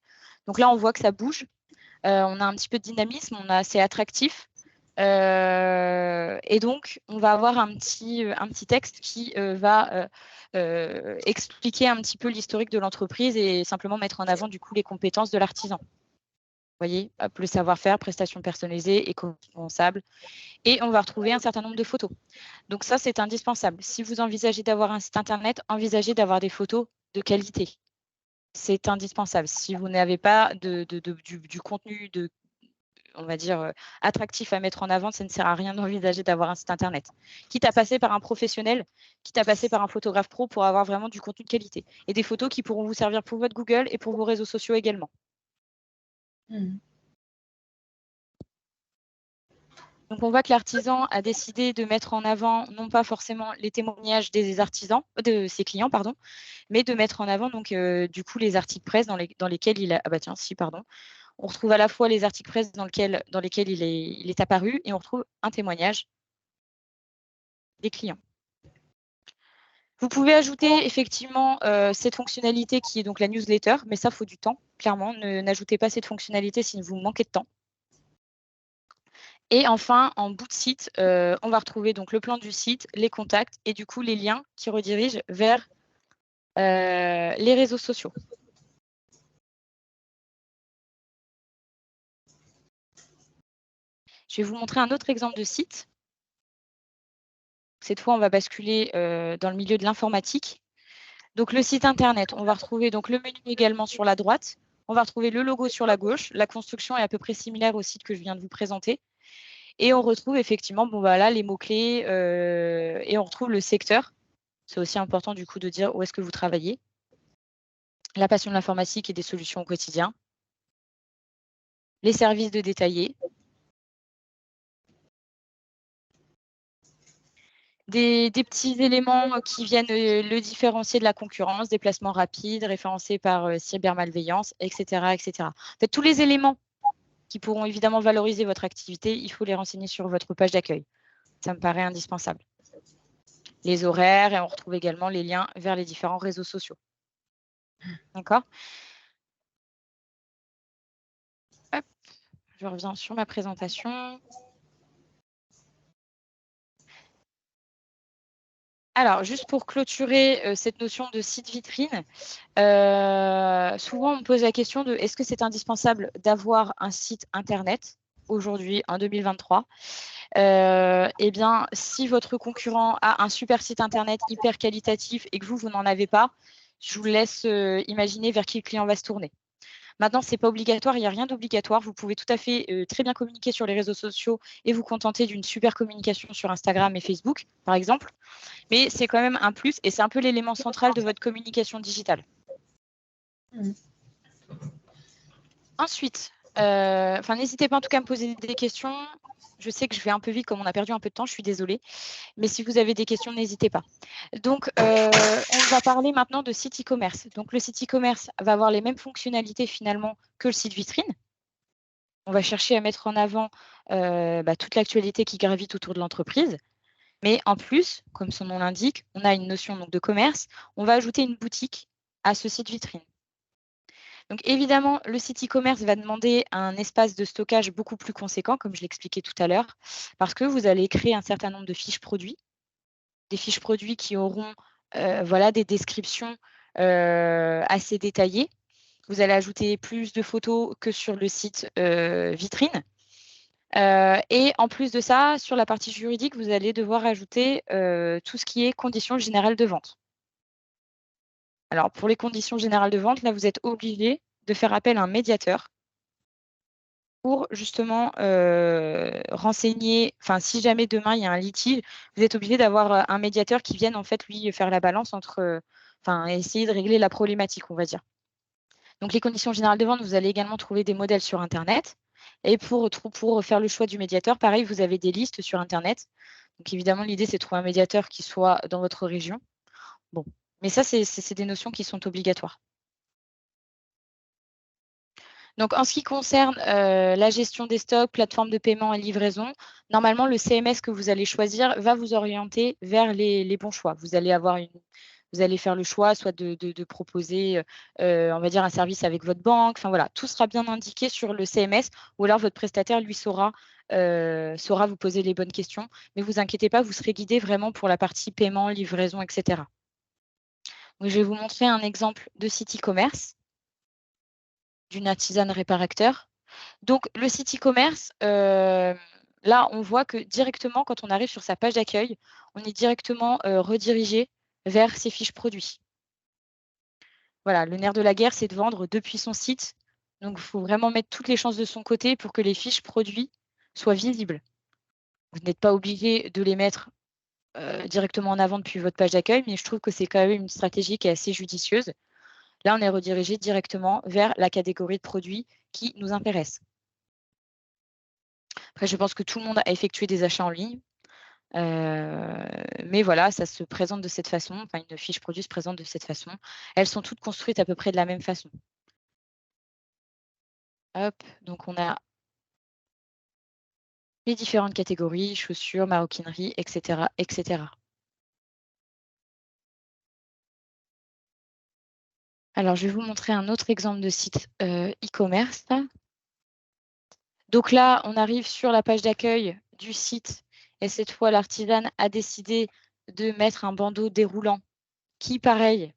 Donc là, on voit que ça bouge. On a un petit peu de dynamisme, c'est attractif. Et donc, on va avoir un petit texte qui va expliquer un petit peu l'historique de l'entreprise et simplement mettre en avant du coup les compétences de l'artisan. Vous voyez, hop, le savoir-faire, prestations personnalisées, éco-responsable. Et on va retrouver un certain nombre de photos. Donc ça, c'est indispensable. Si vous envisagez d'avoir un site internet, envisagez d'avoir des photos de qualité. C'est indispensable. Si vous n'avez pas du contenu on va dire, attractif à mettre en avant, ça ne sert à rien d'envisager d'avoir un site internet. Quitte à passer par un professionnel, quitte à passer par un photographe pro pour avoir vraiment du contenu de qualité. Et des photos qui pourront vous servir pour votre Google et pour vos réseaux sociaux également. Donc, on voit que l'artisan a décidé de mettre en avant, non pas forcément les témoignages des artisans, de ses clients, pardon, mais de mettre en avant donc du coup les articles presse dans lesquels il a. Ah bah tiens, si, pardon. On retrouve à la fois les articles presse dans lesquels il est apparu et on retrouve un témoignage des clients. Vous pouvez ajouter effectivement cette fonctionnalité qui est donc la newsletter, mais ça, il faut du temps, clairement. N'ajoutez pas cette fonctionnalité si vous manquez de temps. Et enfin, en bout de site, on va retrouver donc le plan du site, les contacts et du coup les liens qui redirigent vers les réseaux sociaux. Je vais vous montrer un autre exemple de site. Cette fois, on va basculer dans le milieu de l'informatique. Donc, le site internet, on va retrouver donc le menu également sur la droite. On va retrouver le logo sur la gauche. La construction est à peu près similaire au site que je viens de vous présenter. Et on retrouve effectivement les mots-clés et on retrouve le secteur. C'est aussi important du coup de dire où est-ce que vous travaillez. La passion de l'informatique et des solutions au quotidien. Les services de détaillé. Des petits éléments qui viennent le différencier de la concurrence, déplacement rapide, référencé par cybermalveillance, etc., etc. En fait, tous les éléments qui pourront évidemment valoriser votre activité, il faut les renseigner sur votre page d'accueil. Ça me paraît indispensable. Les horaires et on retrouve également les liens vers les différents réseaux sociaux. D'accord ? Hop, je reviens sur ma présentation. Alors, juste pour clôturer cette notion de site vitrine, souvent on me pose la question de est-ce que c'est indispensable d'avoir un site internet aujourd'hui en 2023 ? Eh bien, si votre concurrent a un super site internet hyper qualitatif et que vous n'en avez pas, je vous laisse imaginer vers qui le client va se tourner. Maintenant, ce n'est pas obligatoire, il n'y a rien d'obligatoire. Vous pouvez tout à fait très bien communiquer sur les réseaux sociaux et vous contenter d'une super communication sur Instagram et Facebook, par exemple. Mais c'est quand même un plus et c'est un peu l'élément central de votre communication digitale. Ensuite, n'hésitez pas en tout cas à me poser des questions. Je sais que je vais un peu vite, comme on a perdu un peu de temps, je suis désolée. Mais si vous avez des questions, n'hésitez pas. Donc, on va parler maintenant de site e-commerce. Donc, le site e-commerce va avoir les mêmes fonctionnalités finalement que le site vitrine. On va chercher à mettre en avant toute l'actualité qui gravite autour de l'entreprise. Mais en plus, comme son nom l'indique, on a une notion donc, de commerce. On va ajouter une boutique à ce site vitrine. Donc évidemment, le site e-commerce va demander un espace de stockage beaucoup plus conséquent, comme je l'expliquais tout à l'heure, parce que vous allez créer un certain nombre de fiches produits, des fiches produits qui auront des descriptions assez détaillées. Vous allez ajouter plus de photos que sur le site vitrine. Et en plus de ça, sur la partie juridique, vous allez devoir ajouter tout ce qui est conditions générales de vente. Alors, pour les conditions générales de vente, là, vous êtes obligé de faire appel à un médiateur pour justement renseigner, si jamais demain il y a un litige, vous êtes obligé d'avoir un médiateur qui vienne en fait, lui, faire la balance entre, essayer de régler la problématique, on va dire. Donc, les conditions générales de vente, vous allez également trouver des modèles sur Internet. Et pour faire le choix du médiateur, pareil, vous avez des listes sur Internet. Donc, évidemment, l'idée, c'est de trouver un médiateur qui soit dans votre région. Bon, mais ça, c'est des notions qui sont obligatoires. Donc, en ce qui concerne la gestion des stocks, plateforme de paiement et livraison, normalement, le CMS que vous allez choisir va vous orienter vers les bons choix. Vous allez avoir vous allez faire le choix soit de proposer, on va dire un service avec votre banque. Enfin voilà, tout sera bien indiqué sur le CMS ou alors votre prestataire, lui, saura vous poser les bonnes questions. Mais vous inquiétez pas, vous serez guidé vraiment pour la partie paiement, livraison, et cetera. Donc je vais vous montrer un exemple de site e-commerce d'une artisane réparateur. Donc le site e-commerce, là, on voit que directement, quand on arrive sur sa page d'accueil, on est directement, redirigé vers ses fiches produits. Voilà, le nerf de la guerre, c'est de vendre depuis son site. Donc il faut vraiment mettre toutes les chances de son côté pour que les fiches produits soient visibles. Vous n'êtes pas obligé de les mettre, directement en avant depuis votre page d'accueil, mais je trouve que c'est quand même une stratégie qui est assez judicieuse. Là, on est redirigé directement vers la catégorie de produits qui nous intéresse. Après, je pense que tout le monde a effectué des achats en ligne. Mais voilà, ça se présente de cette façon. Enfin, une fiche produit se présente de cette façon. Elles sont toutes construites à peu près de la même façon. Hop, donc on a les différentes catégories, chaussures, maroquinerie, etc., etc. Alors, je vais vous montrer un autre exemple de site e-commerce. Donc là, on arrive sur la page d'accueil du site et cette fois, l'artisane a décidé de mettre un bandeau déroulant qui, pareil,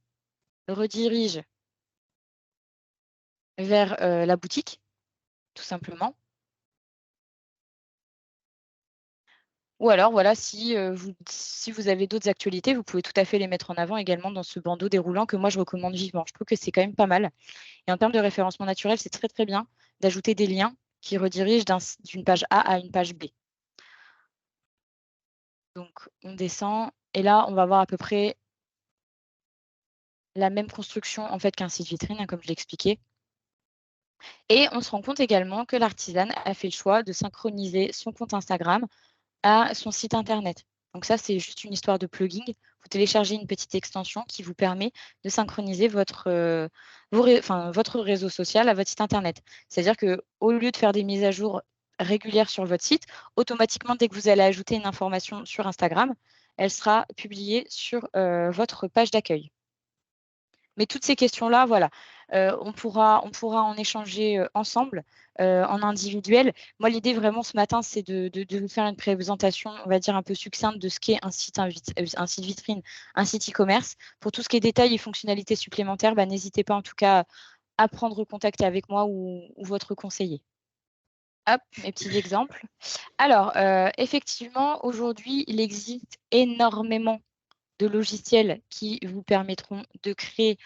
redirige vers la boutique, tout simplement. Ou alors, voilà, si vous avez d'autres actualités, vous pouvez tout à fait les mettre en avant également dans ce bandeau déroulant que moi, je recommande vivement. Je trouve que c'est quand même pas mal. Et en termes de référencement naturel, c'est très, très bien d'ajouter des liens qui redirigent d'une page A à une page B. Donc, on descend et là, on va voir à peu près la même construction en fait qu'un site vitrine, comme je l'ai expliqué. Et on se rend compte également que l'artisane a fait le choix de synchroniser son compte Instagram à son site internet. Donc ça, c'est juste une histoire de plugin. Vous téléchargez une petite extension qui vous permet de synchroniser votre réseau social à votre site internet. C'est-à-dire qu'au lieu de faire des mises à jour régulières sur votre site, automatiquement, dès que vous allez ajouter une information sur Instagram, elle sera publiée sur votre page d'accueil. Mais toutes ces questions-là, voilà, on pourra en échanger, ensemble, en individuel. Moi, l'idée vraiment ce matin, c'est de vous faire une présentation, on va dire un peu succincte de ce qu'est un site vitrine, un site e-commerce. Pour tout ce qui est détails et fonctionnalités supplémentaires, bah, n'hésitez pas en tout cas à prendre contact avec moi ou votre conseiller. Hop, mes petits exemples. Alors, effectivement, aujourd'hui, il existe énormément de logiciels qui vous permettront de créer,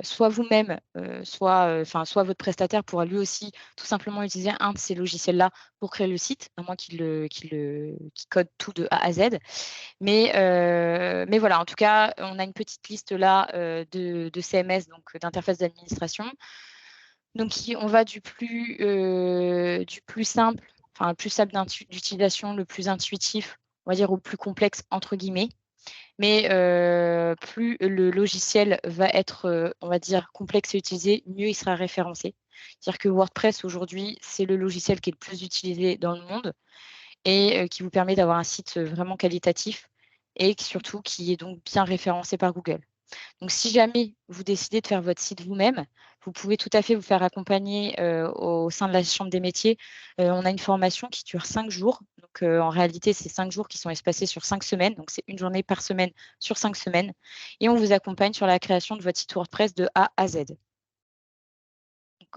soit vous-même, soit votre prestataire pourra lui aussi tout simplement utiliser un de ces logiciels-là pour créer le site, à moins qu'il code tout de A à Z. Mais voilà, en tout cas, on a une petite liste là, de CMS, donc d'interface d'administration. Donc on va du plus simple, enfin le plus simple d'utilisation, le plus intuitif, on va dire, au plus complexe entre guillemets. Mais plus le logiciel va être, on va dire, complexe à utiliser, mieux il sera référencé. C'est-à-dire que WordPress aujourd'hui, c'est le logiciel qui est le plus utilisé dans le monde et qui vous permet d'avoir un site vraiment qualitatif et surtout qui est donc bien référencé par Google. Donc si jamais vous décidez de faire votre site vous-même, vous pouvez tout à fait vous faire accompagner, au sein de la chambre des métiers. On a une formation qui dure 5 jours. Donc en réalité, c'est 5 jours qui sont espacés sur 5 semaines. Donc c'est une journée par semaine sur 5 semaines et on vous accompagne sur la création de votre site WordPress de A à Z.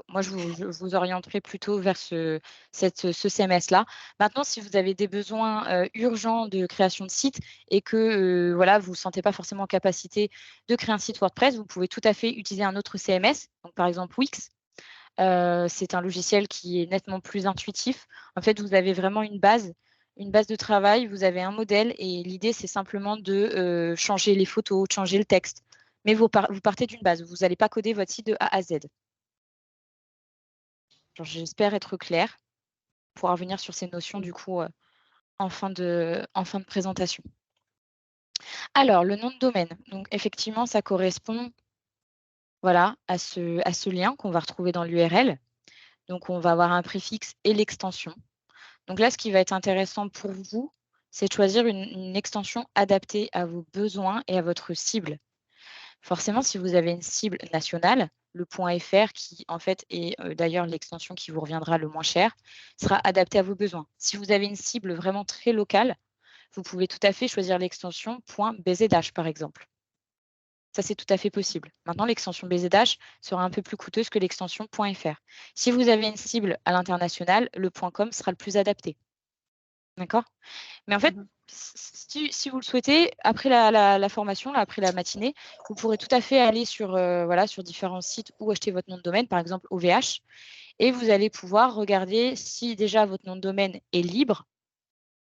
Moi, je vous orienterai plutôt vers ce CMS-là. Maintenant, si vous avez des besoins, urgents de création de site et que, voilà, vous ne vous sentez pas forcément en capacité de créer un site WordPress, vous pouvez tout à fait utiliser un autre CMS, donc par exemple Wix. C'est un logiciel qui est nettement plus intuitif. En fait, vous avez vraiment une base de travail, vous avez un modèle et l'idée, c'est simplement de, changer les photos, de changer le texte. Mais vous partez d'une base, vous n'allez pas coder votre site de A à Z. J'espère être claire pour revenir sur ces notions du coup, en fin de présentation. Alors le nom de domaine, donc effectivement ça correspond, voilà, à ce lien qu'on va retrouver dans l'URL. Donc on va avoir un préfixe et l'extension. Donc là, ce qui va être intéressant pour vous, c'est de choisir une extension adaptée à vos besoins et à votre cible. Forcément, si vous avez une cible nationale, le .fr qui en fait est d'ailleurs l'extension qui vous reviendra le moins cher, sera adapté à vos besoins. Si vous avez une cible vraiment très locale, vous pouvez tout à fait choisir l'extension .bzh par exemple. Ça, c'est tout à fait possible. Maintenant, l'extension BZH sera un peu plus coûteuse que l'extension .fr. Si vous avez une cible à l'international, le .com sera le plus adapté. D'accord? Mais en fait, Mhm. si vous le souhaitez, après la formation, là, après la matinée, vous pourrez tout à fait aller sur, voilà, sur différents sites où acheter votre nom de domaine, par exemple OVH, et vous allez pouvoir regarder si déjà votre nom de domaine est libre,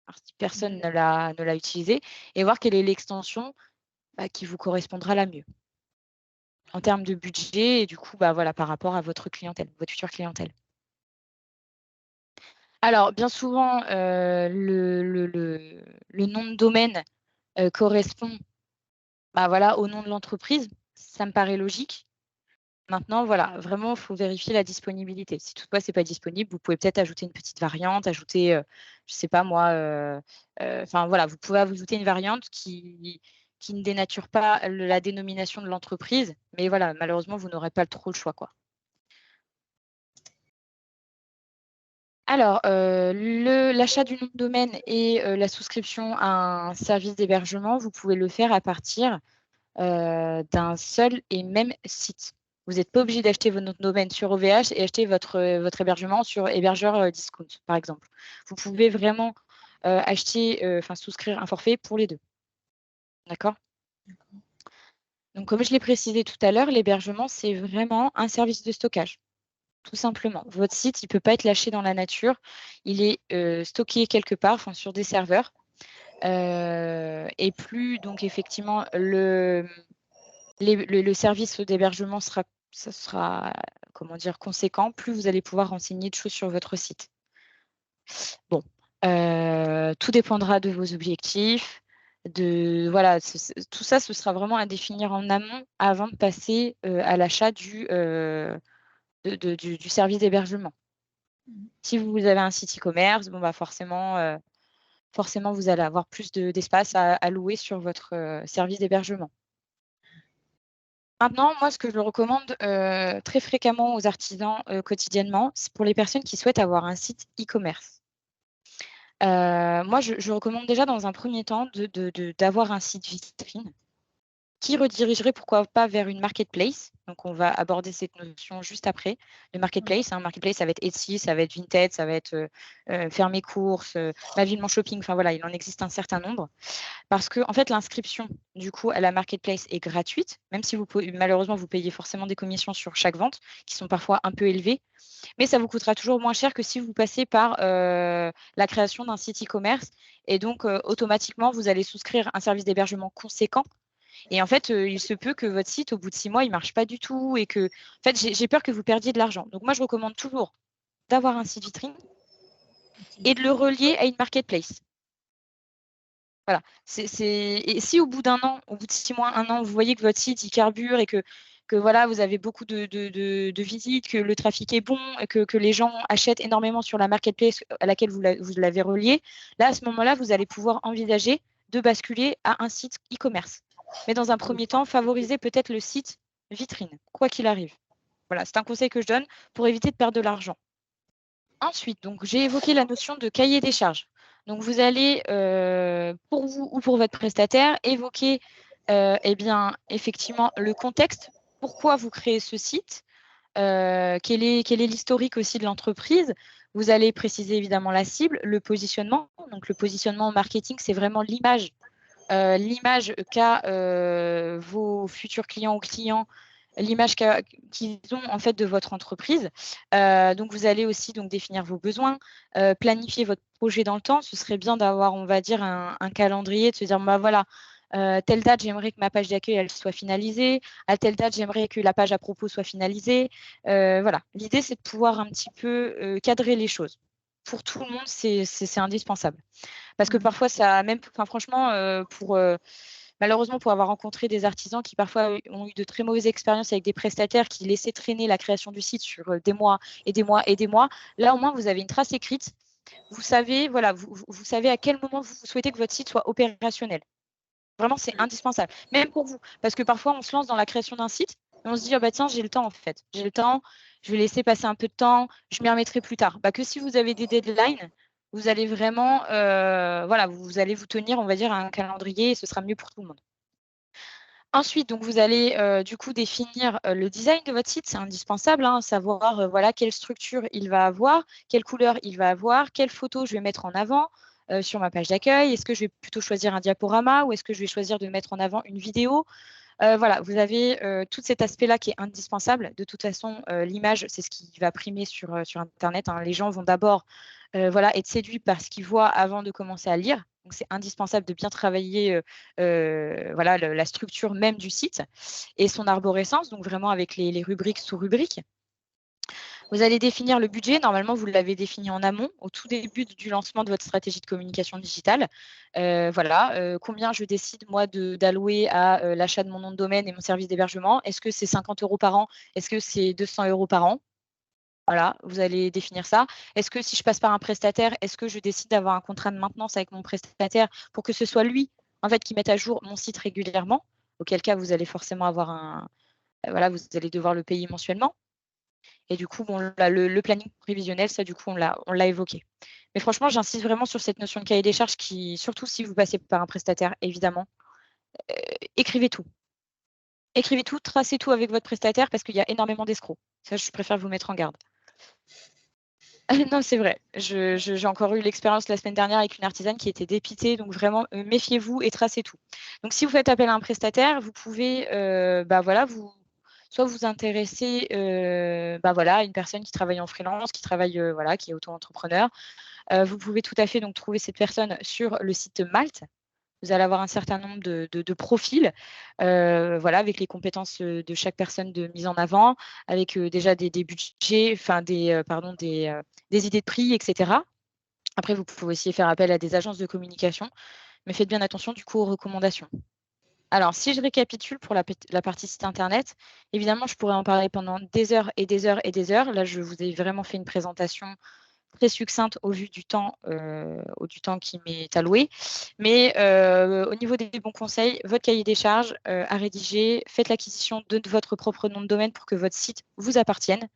alors si personne ne l'a utilisé, et voir quelle est l'extension qui vous correspondra la mieux en termes de budget et du coup, voilà, par rapport à votre clientèle, votre future clientèle. Alors, bien souvent, le nom de domaine correspond voilà, au nom de l'entreprise. Ça me paraît logique. Maintenant, voilà, vraiment, il faut vérifier la disponibilité. Si toutefois, ce n'est pas disponible, vous pouvez peut-être ajouter une petite variante, ajouter, je ne sais pas moi, enfin voilà, vous pouvez ajouter une variante qui ne dénature pas la dénomination de l'entreprise. Mais voilà, malheureusement, vous n'aurez pas trop le choix, quoi. Alors, l'achat du nom de domaine et la souscription à un service d'hébergement, vous pouvez le faire à partir d'un seul et même site. Vous n'êtes pas obligé d'acheter votre nom de domaine sur OVH et acheter votre hébergement sur hébergeur discount, par exemple. Vous pouvez vraiment souscrire un forfait pour les deux. D'accord? Donc, comme je l'ai précisé tout à l'heure, l'hébergement, c'est vraiment un service de stockage. Tout simplement. Votre site, il ne peut pas être lâché dans la nature. Il est stocké quelque part, sur des serveurs. Et plus, donc, effectivement, le service d'hébergement sera comment dire, conséquent, plus vous allez pouvoir renseigner de choses sur votre site. Bon, tout dépendra de vos objectifs. Voilà, tout ça, ce sera vraiment à définir en amont avant de passer à l'achat du service d'hébergement. Si vous avez un site e-commerce, forcément, vous allez avoir plus d'espace à louer sur votre service d'hébergement. Maintenant, moi, ce que je recommande très fréquemment aux artisans quotidiennement, c'est pour les personnes qui souhaitent avoir un site e-commerce. Moi, je recommande déjà dans un premier temps d'avoir un site vitrine qui redirigerait pourquoi pas vers une marketplace. Donc, on va aborder cette notion juste après. Le marketplace, marketplace, ça va être Etsy, ça va être Vinted, ça va être faire mes courses, ma ville, mon shopping. Enfin voilà, il en existe un certain nombre. Parce que en fait, l'inscription du coup à la marketplace est gratuite, même si malheureusement vous payez forcément des commissions sur chaque vente, qui sont parfois un peu élevées, mais ça vous coûtera toujours moins cher que si vous passez par la création d'un site e-commerce. Et donc, automatiquement, vous allez souscrire un service d'hébergement conséquent. Et en fait, il se peut que votre site, au bout de 6 mois, il ne marche pas du tout et que, en fait, j'ai peur que vous perdiez de l'argent. Donc, moi, je recommande toujours d'avoir un site vitrine et de le relier à une marketplace. Voilà. Et si au bout d'un an, au bout de 6 mois, 1 an, vous voyez que votre site il carbure et que voilà, vous avez beaucoup de visites, que le trafic est bon, que les gens achètent énormément sur la marketplace à laquelle vous l'avez relié, là, à ce moment-là, vous allez pouvoir envisager de basculer à un site e-commerce. Mais dans un premier temps, favoriser peut-être le site vitrine, quoi qu'il arrive. Voilà, c'est un conseil que je donne pour éviter de perdre de l'argent. Ensuite, donc, j'ai évoqué la notion de cahier des charges. Donc, vous allez, pour vous ou pour votre prestataire, évoquer effectivement le contexte, pourquoi vous créez ce site, quel est l'historique aussi de l'entreprise. Vous allez préciser évidemment la cible, le positionnement. Donc, le positionnement au marketing, c'est vraiment l'image qu'a vos futurs clients ou clients, l'image qu'ils ont en fait de votre entreprise. Donc, vous allez aussi définir vos besoins, planifier votre projet dans le temps. Ce serait bien d'avoir, on va dire, un calendrier, de se dire, voilà, telle date, j'aimerais que ma page d'accueil elle soit finalisée. À telle date, j'aimerais que la page à propos soit finalisée. Voilà. L'idée, c'est de pouvoir un petit peu cadrer les choses. Pour tout le monde, c'est indispensable. Parce que parfois, franchement, malheureusement, pour avoir rencontré des artisans qui parfois ont eu de très mauvaises expériences avec des prestataires qui laissaient traîner la création du site sur des mois et des mois et des mois, là, au moins, vous avez une trace écrite. Vous savez, voilà, vous savez à quel moment vous souhaitez que votre site soit opérationnel. Vraiment, c'est indispensable, même pour vous. Parce que parfois, on se lance dans la création d'un site et on se dit, ah bah tiens, j'ai le temps en fait. J'ai le temps, je vais laisser passer un peu de temps, je m'y remettrai plus tard. Bah, que si vous avez des deadlines, vous allez vraiment, voilà, vous allez vous tenir, on va dire, à un calendrier et ce sera mieux pour tout le monde. Ensuite, donc vous allez du coup définir le design de votre site, c'est indispensable, hein, savoir voilà, quelle structure il va avoir, quelle couleur il va avoir, quelles photos je vais mettre en avant sur ma page d'accueil. Est-ce que je vais plutôt choisir un diaporama ou est-ce que je vais choisir de mettre en avant une vidéo? Voilà, vous avez tout cet aspect-là qui est indispensable. De toute façon, l'image, c'est ce qui va primer sur Internet, hein. Les gens vont d'abord voilà, être séduits par ce qu'ils voient avant de commencer à lire. Donc, c'est indispensable de bien travailler voilà, la structure même du site et son arborescence, donc vraiment avec les rubriques, sous-rubriques. Vous allez définir le budget. Normalement, vous l'avez défini en amont, au tout début du lancement de votre stratégie de communication digitale. Voilà, combien je décide, moi, d'allouer à l'achat de mon nom de domaine et mon service d'hébergement. Est-ce que c'est 50 € par an? Est-ce que c'est 200 € par an? Voilà, vous allez définir ça. Est-ce que si je passe par un prestataire, est-ce que je décide d'avoir un contrat de maintenance avec mon prestataire pour que ce soit lui, en fait, qui mette à jour mon site régulièrement? Auquel cas, vous allez forcément avoir voilà, vous allez devoir le payer mensuellement. Et du coup, bon, là, le planning prévisionnel, ça, du coup, on l'a évoqué. Mais franchement, j'insiste vraiment sur cette notion de cahier des charges qui, surtout si vous passez par un prestataire, évidemment, écrivez tout. Écrivez tout, tracez tout avec votre prestataire parce qu'il y a énormément d'escrocs. Ça, je préfère vous mettre en garde. Non, c'est vrai. J'ai encore eu l'expérience la semaine dernière avec une artisane qui était dépitée. Donc, vraiment, méfiez-vous et tracez tout. Donc, si vous faites appel à un prestataire, vous pouvez bah, voilà, soit vous intéresser bah, voilà, à une personne qui travaille en freelance, qui travaille, voilà, qui est auto-entrepreneur. Vous pouvez tout à fait donc, trouver cette personne sur le site Malte. Vous allez avoir un certain nombre de profils, voilà, avec les compétences de chaque personne de mise en avant, avec déjà des budgets, enfin pardon, des idées de prix, etc. Après, vous pouvez aussi faire appel à des agences de communication, mais faites bien attention du coup aux recommandations. Alors, si je récapitule pour la partie site internet, évidemment, je pourrais en parler pendant des heures et des heures et des heures. Là, je vous ai vraiment fait une présentation très succincte au vu du temps qui m'est alloué. Mais au niveau des bons conseils, votre cahier des charges à rédiger, faites l'acquisition de votre propre nom de domaine pour que votre site vous appartienne.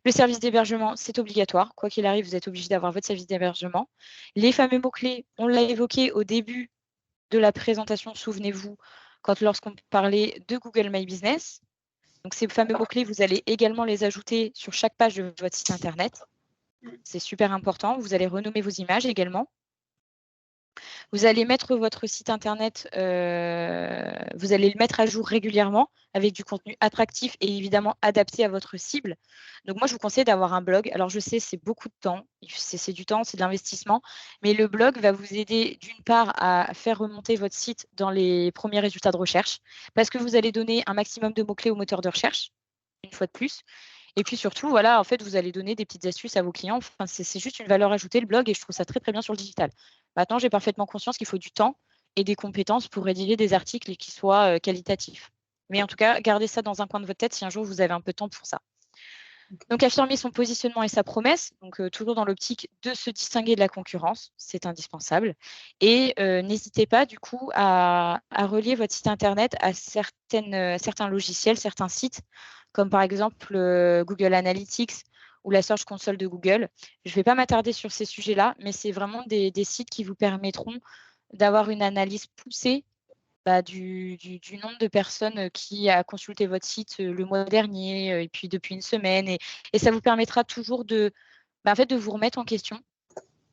Le service d'hébergement, c'est obligatoire. Quoi qu'il arrive, vous êtes obligé d'avoir votre service d'hébergement. Les fameux mots-clés, on l'a évoqué au début de la présentation, souvenez-vous, lorsqu'on parlait de Google My Business. Donc, ces fameux mots-clés, vous allez également les ajouter sur chaque page de votre site Internet. C'est super important. Vous allez renommer vos images également. Vous allez mettre votre site internet, vous allez le mettre à jour régulièrement avec du contenu attractif et évidemment adapté à votre cible. Donc moi, je vous conseille d'avoir un blog. Alors je sais, c'est beaucoup de temps, c'est du temps, c'est de l'investissement, mais le blog va vous aider d'une part à faire remonter votre site dans les premiers résultats de recherche parce que vous allez donner un maximum de mots-clés au moteur de recherche, une fois de plus. Et puis surtout, voilà, en fait, vous allez donner des petites astuces à vos clients. Enfin, c'est juste une valeur ajoutée, le blog, et je trouve ça très, très bien sur le digital. Maintenant, j'ai parfaitement conscience qu'il faut du temps et des compétences pour rédiger des articles qui soient qualitatifs. Mais en tout cas, gardez ça dans un coin de votre tête si un jour vous avez un peu de temps pour ça. Donc, affirmer son positionnement et sa promesse, donc toujours dans l'optique de se distinguer de la concurrence, c'est indispensable. Et n'hésitez pas, du coup, à relier votre site Internet à certains logiciels, certains sites, comme par exemple Google Analytics ou la Search Console de Google. Je ne vais pas m'attarder sur ces sujets-là, mais c'est vraiment des sites qui vous permettront d'avoir une analyse poussée bah, du nombre de personnes qui a consulté votre site le mois dernier et puis depuis une semaine. Et ça vous permettra toujours en fait, de vous remettre en question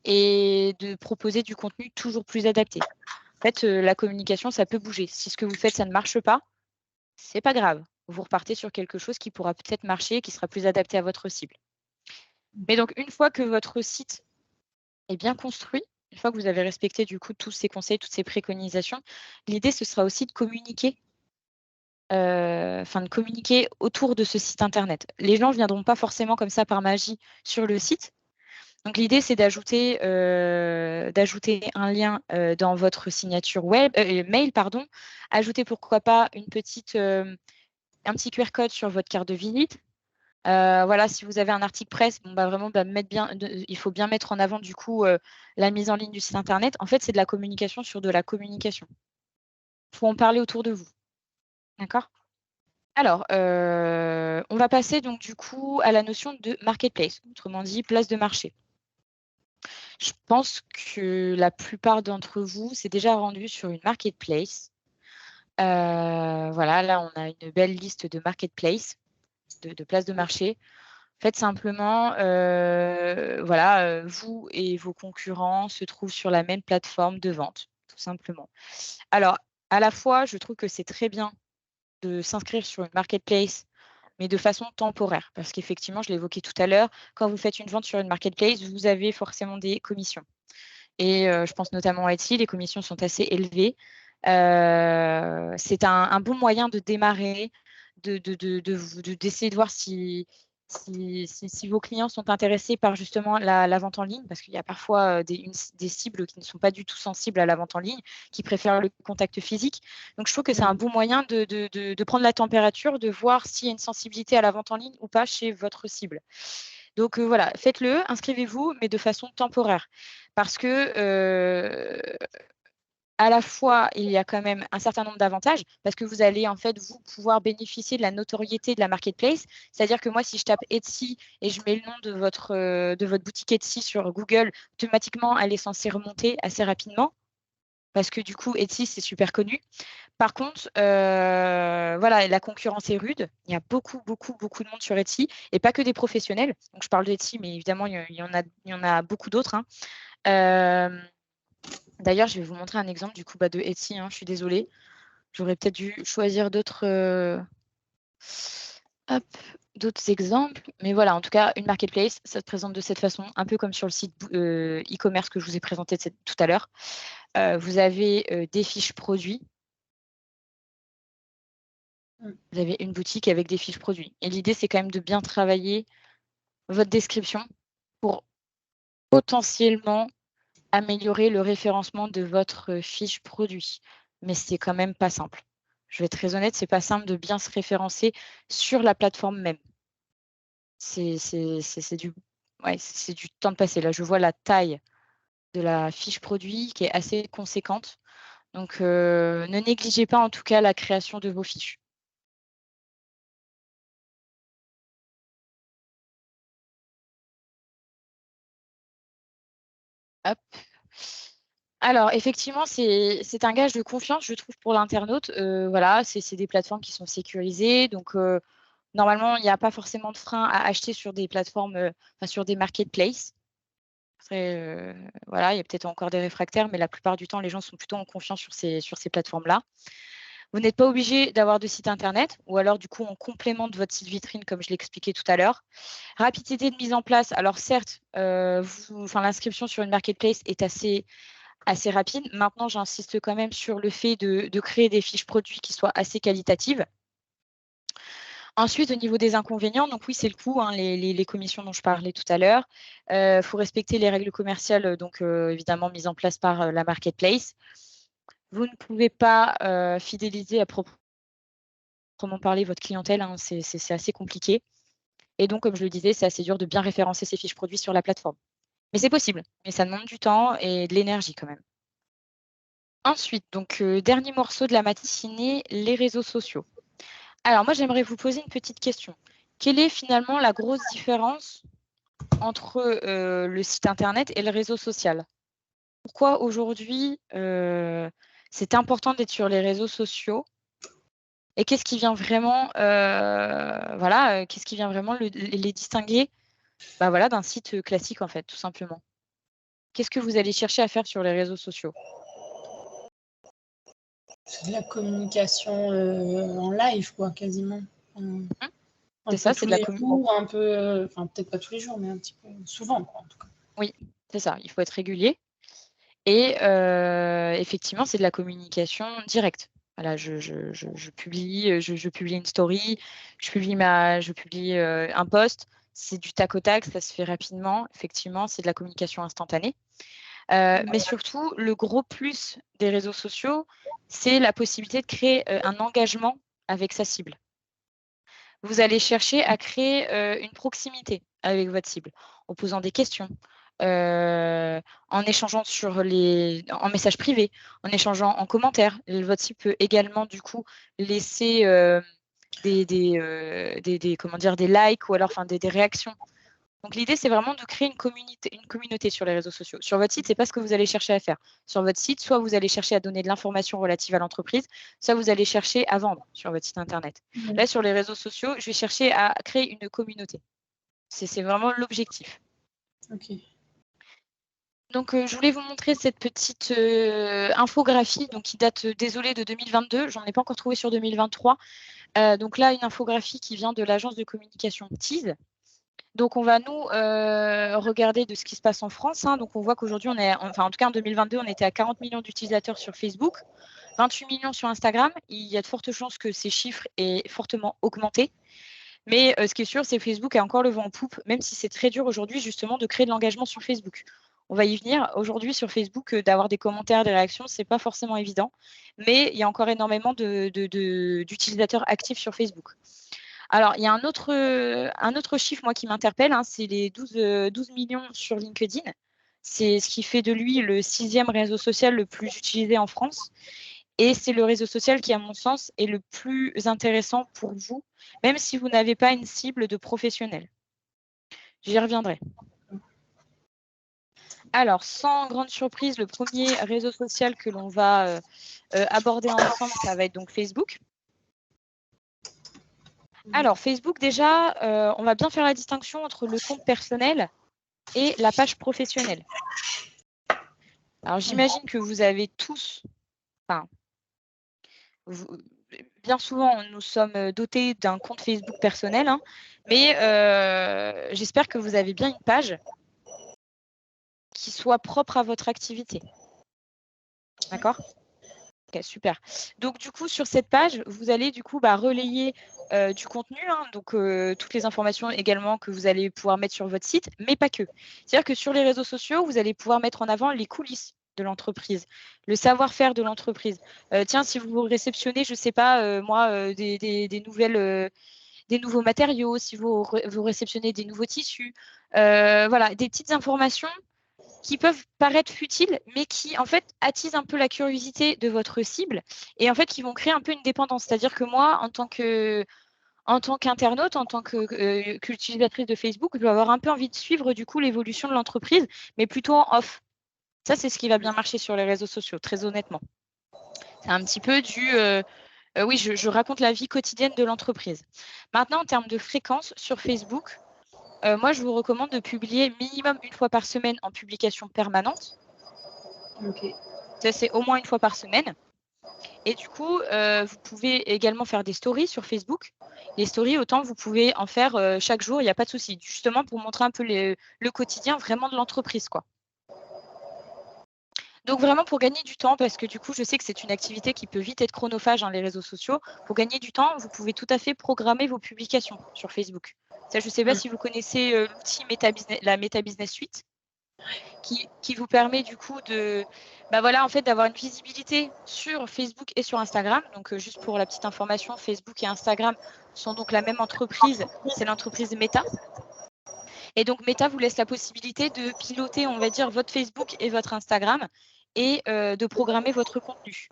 et de proposer du contenu toujours plus adapté. En fait, la communication, ça peut bouger. Si ce que vous faites, ça ne marche pas, c'est pas grave. Vous repartez sur quelque chose qui pourra peut-être marcher, qui sera plus adapté à votre cible. Mais donc, une fois que votre site est bien construit, une fois que vous avez respecté du coup tous ces conseils, toutes ces préconisations, l'idée, ce sera aussi de communiquer de communiquer autour de ce site internet. Les gens ne viendront pas forcément comme ça par magie sur le site. Donc l'idée, c'est d'ajouter un lien dans votre signature mail, pardon. Ajouter pourquoi pas un petit QR code sur votre carte de visite. Voilà, si vous avez un article presse, bon, bah, vraiment, bah, il faut bien mettre en avant du coup la mise en ligne du site internet. En fait, c'est de la communication sur de la communication. pour en parler autour de vous. D'accord? Alors, on va passer donc du coup à la notion de marketplace, autrement dit place de marché. Je pense que la plupart d'entre vous s'est déjà rendu sur une marketplace. Voilà, là, on a une belle liste de marketplace, de places de marché. Faites simplement, voilà, vous et vos concurrents se trouvent sur la même plateforme de vente, tout simplement. Alors, à la fois, je trouve que c'est très bien de s'inscrire sur une marketplace, mais de façon temporaire. Parce qu'effectivement, je l'évoquais tout à l'heure, quand vous faites une vente sur une marketplace, vous avez forcément des commissions. Et je pense notamment à Etsy, les commissions sont assez élevées. C'est un bon moyen de démarrer, d'essayer de voir si vos clients sont intéressés par justement la vente en ligne, parce qu'il y a parfois des cibles qui ne sont pas du tout sensibles à la vente en ligne, qui préfèrent le contact physique. Donc je trouve que c'est un bon moyen de prendre la température, de voir s'il y a une sensibilité à la vente en ligne ou pas chez votre cible. Donc voilà, faites-le, inscrivez-vous, mais de façon temporaire. Parce que à la fois, il y a quand même un certain nombre d'avantages parce que vous allez en fait vous pouvoir bénéficier de la notoriété de la marketplace. C'est-à-dire que moi, si je tape Etsy et je mets le nom de votre boutique Etsy sur Google, automatiquement, elle est censée remonter assez rapidement parce que du coup, Etsy, c'est super connu. Par contre, voilà, la concurrence est rude. Il y a beaucoup, beaucoup, beaucoup de monde sur Etsy et pas que des professionnels. Donc, je parle d'Etsy, mais évidemment, il y en a beaucoup d'autres, hein. D'ailleurs, je vais vous montrer un exemple du coup de Etsy, hein, je suis désolée. J'aurais peut-être dû choisir d'autres exemples. Mais voilà, en tout cas, une marketplace, ça se présente de cette façon, un peu comme sur le site e-commerce que je vous ai présenté tout à l'heure. Vous avez des fiches produits. Vous avez une boutique avec des fiches produits. Et l'idée, c'est quand même de bien travailler votre description pour potentiellement améliorer le référencement de votre fiche produit. Mais c'est quand même pas simple. Je vais être très honnête, c'est pas simple de bien se référencer sur la plateforme même. C'est du temps de passer. Là, je vois la taille de la fiche produit qui est assez conséquente. Donc, ne négligez pas en tout cas la création de vos fiches. Hop. Alors effectivement, c'est un gage de confiance, je trouve, pour l'internaute. Voilà, c'est des plateformes qui sont sécurisées, donc normalement, il n'y a pas forcément de frein à acheter sur des plateformes, sur des marketplaces. Après, voilà, il y a peut-être encore des réfractaires, mais la plupart du temps, les gens sont plutôt en confiance sur ces plateformes-là. Vous n'êtes pas obligé d'avoir de site internet ou alors du coup en complément de votre site vitrine comme je l'expliquais tout à l'heure. Rapidité de mise en place, alors certes, l'inscription sur une marketplace est assez rapide. Maintenant, j'insiste quand même sur le fait de créer des fiches produits qui soient assez qualitatives. Ensuite, au niveau des inconvénients, donc oui, c'est le coût, hein, les commissions dont je parlais tout à l'heure. Il faut respecter les règles commerciales, donc évidemment mises en place par la marketplace. Vous ne pouvez pas fidéliser à proprement parler votre clientèle, hein, c'est assez compliqué. Et donc, comme je le disais, c'est assez dur de bien référencer ces fiches produits sur la plateforme. Mais c'est possible, mais ça demande du temps et de l'énergie quand même. Ensuite, donc dernier morceau de la matinée, les réseaux sociaux. Alors moi, j'aimerais vous poser une petite question. Quelle est finalement la grosse différence entre le site internet et le réseau social? Pourquoi aujourd'hui, c'est important d'être sur les réseaux sociaux? Et qu'est-ce qui vient vraiment, qu'est-ce qui vient vraiment les distinguer, voilà, d'un site classique en fait, tout simplement? Qu'est-ce que vous allez chercher à faire sur les réseaux sociaux? C'est de la communication en live, quoi, quasiment. C'est ça, c'est de la jours, un peu, enfin peut-être pas tous les jours, mais un petit peu souvent, quoi, en tout cas. Oui, c'est ça, il faut être régulier et effectivement, c'est de la communication directe. Voilà, je publie, je publie une story, je publie, un post, c'est du tac au tac, ça se fait rapidement. Effectivement, c'est de la communication instantanée. Mais surtout, le gros plus des réseaux sociaux, c'est la possibilité de créer, un engagement avec sa cible. Vous allez chercher à créer, une proximité avec votre cible, en posant des questions, en échangeant en message privé, en échangeant en commentaire. Votre site peut également du coup laisser comment dire, des likes ou alors des réactions. Donc l'idée, c'est vraiment de créer une communauté sur les réseaux sociaux. Sur votre site, ce n'est pas ce que vous allez chercher à faire. Sur votre site, soit vous allez chercher à donner de l'information relative à l'entreprise, soit vous allez chercher à vendre sur votre site internet. Là, sur les réseaux sociaux, je vais chercher à créer une communauté. C'est vraiment l'objectif. Ok. Donc, je voulais vous montrer cette petite infographie qui date, désolée, de 2022. J'en ai pas encore trouvé sur 2023. Donc là, une infographie qui vient de l'agence de communication Tease. Donc, on va nous regarder de ce qui se passe en France. Donc, on voit qu'aujourd'hui, en tout cas en 2022, on était à 40 millions d'utilisateurs sur Facebook, 28 millions sur Instagram. Il y a de fortes chances que ces chiffres aient fortement augmenté. Mais ce qui est sûr, c'est que Facebook a encore le vent en poupe, même si c'est très dur aujourd'hui, justement, de créer de l'engagement sur Facebook. On va y venir. Aujourd'hui, sur Facebook, d'avoir des commentaires, des réactions, ce n'est pas forcément évident. Mais il y a encore énormément d'utilisateurs actifs sur Facebook. Alors, il y a un autre chiffre, moi, qui m'interpelle, c'est les 12 millions sur LinkedIn. C'est ce qui fait de lui le 6e réseau social le plus utilisé en France. Et c'est le réseau social qui, à mon sens, est le plus intéressant pour vous, même si vous n'avez pas une cible de professionnels. J'y reviendrai. Alors, sans grande surprise, le premier réseau social que l'on va aborder ensemble, ça va être donc Facebook. Alors, Facebook, déjà, on va bien faire la distinction entre le compte personnel et la page professionnelle. Alors, j'imagine que vous avez tous, bien souvent, nous sommes dotés d'un compte Facebook personnel, mais j'espère que vous avez bien une page qui soit propre à votre activité. D'accord ? Ok, super. Donc, du coup, sur cette page, vous allez du coup relayer du contenu, donc toutes les informations également que vous allez pouvoir mettre sur votre site, mais pas que. C'est-à-dire que sur les réseaux sociaux, vous allez pouvoir mettre en avant les coulisses de l'entreprise, le savoir-faire de l'entreprise. Tiens, si vous réceptionnez, je ne sais pas, des nouveaux matériaux, si vous réceptionnez des nouveaux tissus, voilà, des petites informations qui peuvent paraître futiles, mais qui en fait attisent un peu la curiosité de votre cible et en fait qui vont créer un peu une dépendance. C'est-à-dire que moi, en tant qu'internaute, en tant qu'utilisatrice de Facebook, je vais avoir un peu envie de suivre du coup l'évolution de l'entreprise, mais plutôt en off. Ça, c'est ce qui va bien marcher sur les réseaux sociaux, très honnêtement. C'est un petit peu oui, je raconte la vie quotidienne de l'entreprise. Maintenant, en termes de fréquence sur Facebook, moi, je vous recommande de publier minimum une fois par semaine en publication permanente. Ok. Ça, c'est au moins une fois par semaine. Et du coup, vous pouvez également faire des stories sur Facebook. Les stories, autant vous pouvez en faire chaque jour, il n'y a pas de souci. Justement, pour montrer un peu le quotidien vraiment de l'entreprise, quoi. Donc vraiment pour gagner du temps, parce que du coup, je sais que c'est une activité qui peut vite être chronophage, les réseaux sociaux. Pour gagner du temps, vous pouvez tout à fait programmer vos publications sur Facebook. Ça, je ne sais pas si vous connaissez l'outil la Meta Business Suite, qui vous permet du coup d'avoir une visibilité sur Facebook et sur Instagram. Donc, juste pour la petite information, Facebook et Instagram sont donc la même entreprise, c'est l'entreprise Meta. Et donc, Meta vous laisse la possibilité de piloter, on va dire, votre Facebook et votre Instagram et de programmer votre contenu.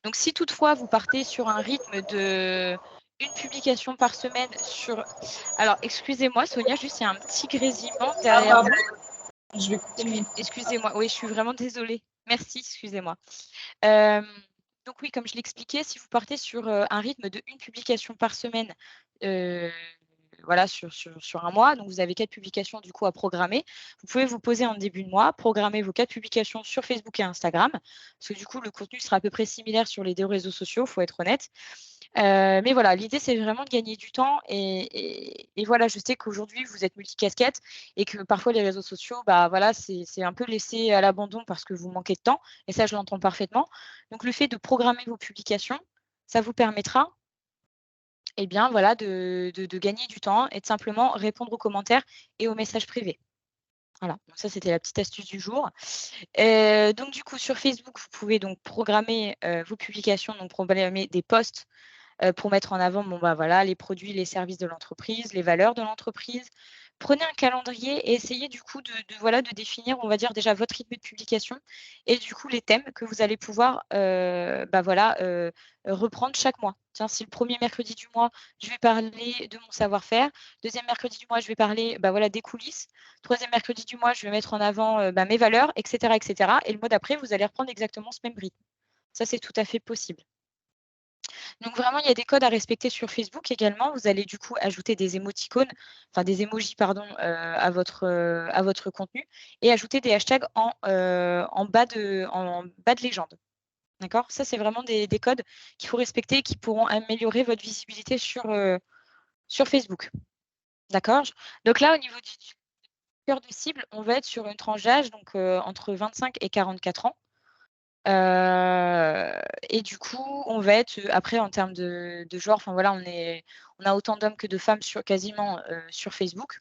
Donc, si toutefois, vous partez sur un rythme de une publication par semaine sur... Alors, excusez-moi, Sonia, juste, il y a un petit grésillement derrière vous. Je vais couper. Excusez-moi, oui, je suis vraiment désolée. Merci, excusez-moi. Donc oui, comme je l'expliquais, si vous partez sur un rythme de une publication par semaine, voilà, sur un mois, donc vous avez 4 publications du coup à programmer. Vous pouvez vous poser en début de mois, programmer vos 4 publications sur Facebook et Instagram, parce que du coup, le contenu sera à peu près similaire sur les 2 réseaux sociaux, il faut être honnête. Mais voilà, l'idée, c'est vraiment de gagner du temps. Et voilà, je sais qu'aujourd'hui, vous êtes multicasquette et que parfois, les réseaux sociaux, voilà, c'est un peu laissé à l'abandon parce que vous manquez de temps. Et ça, je l'entends parfaitement. Donc, le fait de programmer vos publications, ça vous permettra voilà, de gagner du temps et de simplement répondre aux commentaires et aux messages privés. Voilà, donc ça, c'était la petite astuce du jour. Donc, du coup, sur Facebook, vous pouvez donc programmer vos publications, donc programmer des posts pour mettre en avant voilà, les produits, les services de l'entreprise, les valeurs de l'entreprise. Prenez un calendrier et essayez du coup voilà, de définir, on va dire déjà votre rythme de publication et du coup les thèmes que vous allez pouvoir, voilà, reprendre chaque mois. Tiens, si le premier mercredi du mois, je vais parler de mon savoir-faire, deuxième mercredi du mois, je vais parler, voilà, des coulisses, troisième mercredi du mois, je vais mettre en avant, mes valeurs et cetera et cetera et le mois d'après, vous allez reprendre exactement ce même rythme. Ça, c'est tout à fait possible. Donc vraiment, il y a des codes à respecter sur Facebook également. Vous allez du coup ajouter des émoticônes, enfin des emojis pardon, à votre contenu et ajouter des hashtags en bas de légende. D'accord? Ça, c'est vraiment des codes qu'il faut respecter et qui pourront améliorer votre visibilité sur Facebook. D'accord? Donc là, au niveau du cœur de cible, on va être sur une tranche d'âge donc entre 25 et 44 ans. Et du coup, on va être, après en termes de genre, enfin voilà, on a autant d'hommes que de femmes quasiment, sur Facebook.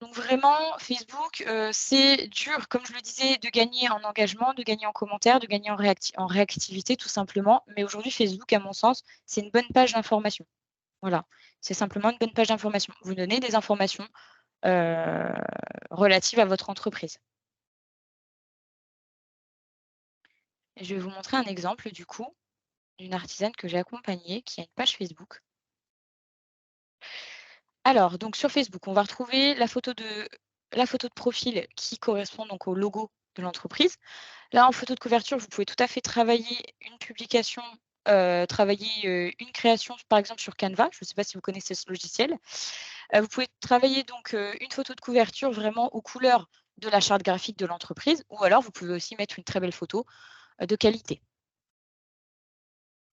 Donc vraiment, Facebook, c'est dur, comme je le disais, de gagner en engagement, de gagner en commentaires, de gagner en réactivité tout simplement. Mais aujourd'hui, Facebook, à mon sens, c'est une bonne page d'information. Voilà, c'est simplement une bonne page d'information. Vous donnez des informations, heu, relatives à votre entreprise. Et je vais vous montrer un exemple du coup, d'une artisane que j'ai accompagnée qui a une page Facebook. Alors, donc sur Facebook, on va retrouver la photo de profil qui correspond donc au logo de l'entreprise. Là, en photo de couverture, vous pouvez tout à fait travailler une publication, travailler, une création, par exemple sur Canva. Je ne sais pas si vous connaissez ce logiciel. Vous pouvez travailler donc, une photo de couverture vraiment aux couleurs de la charte graphique de l'entreprise ou alors vous pouvez aussi mettre une très belle photo, de qualité.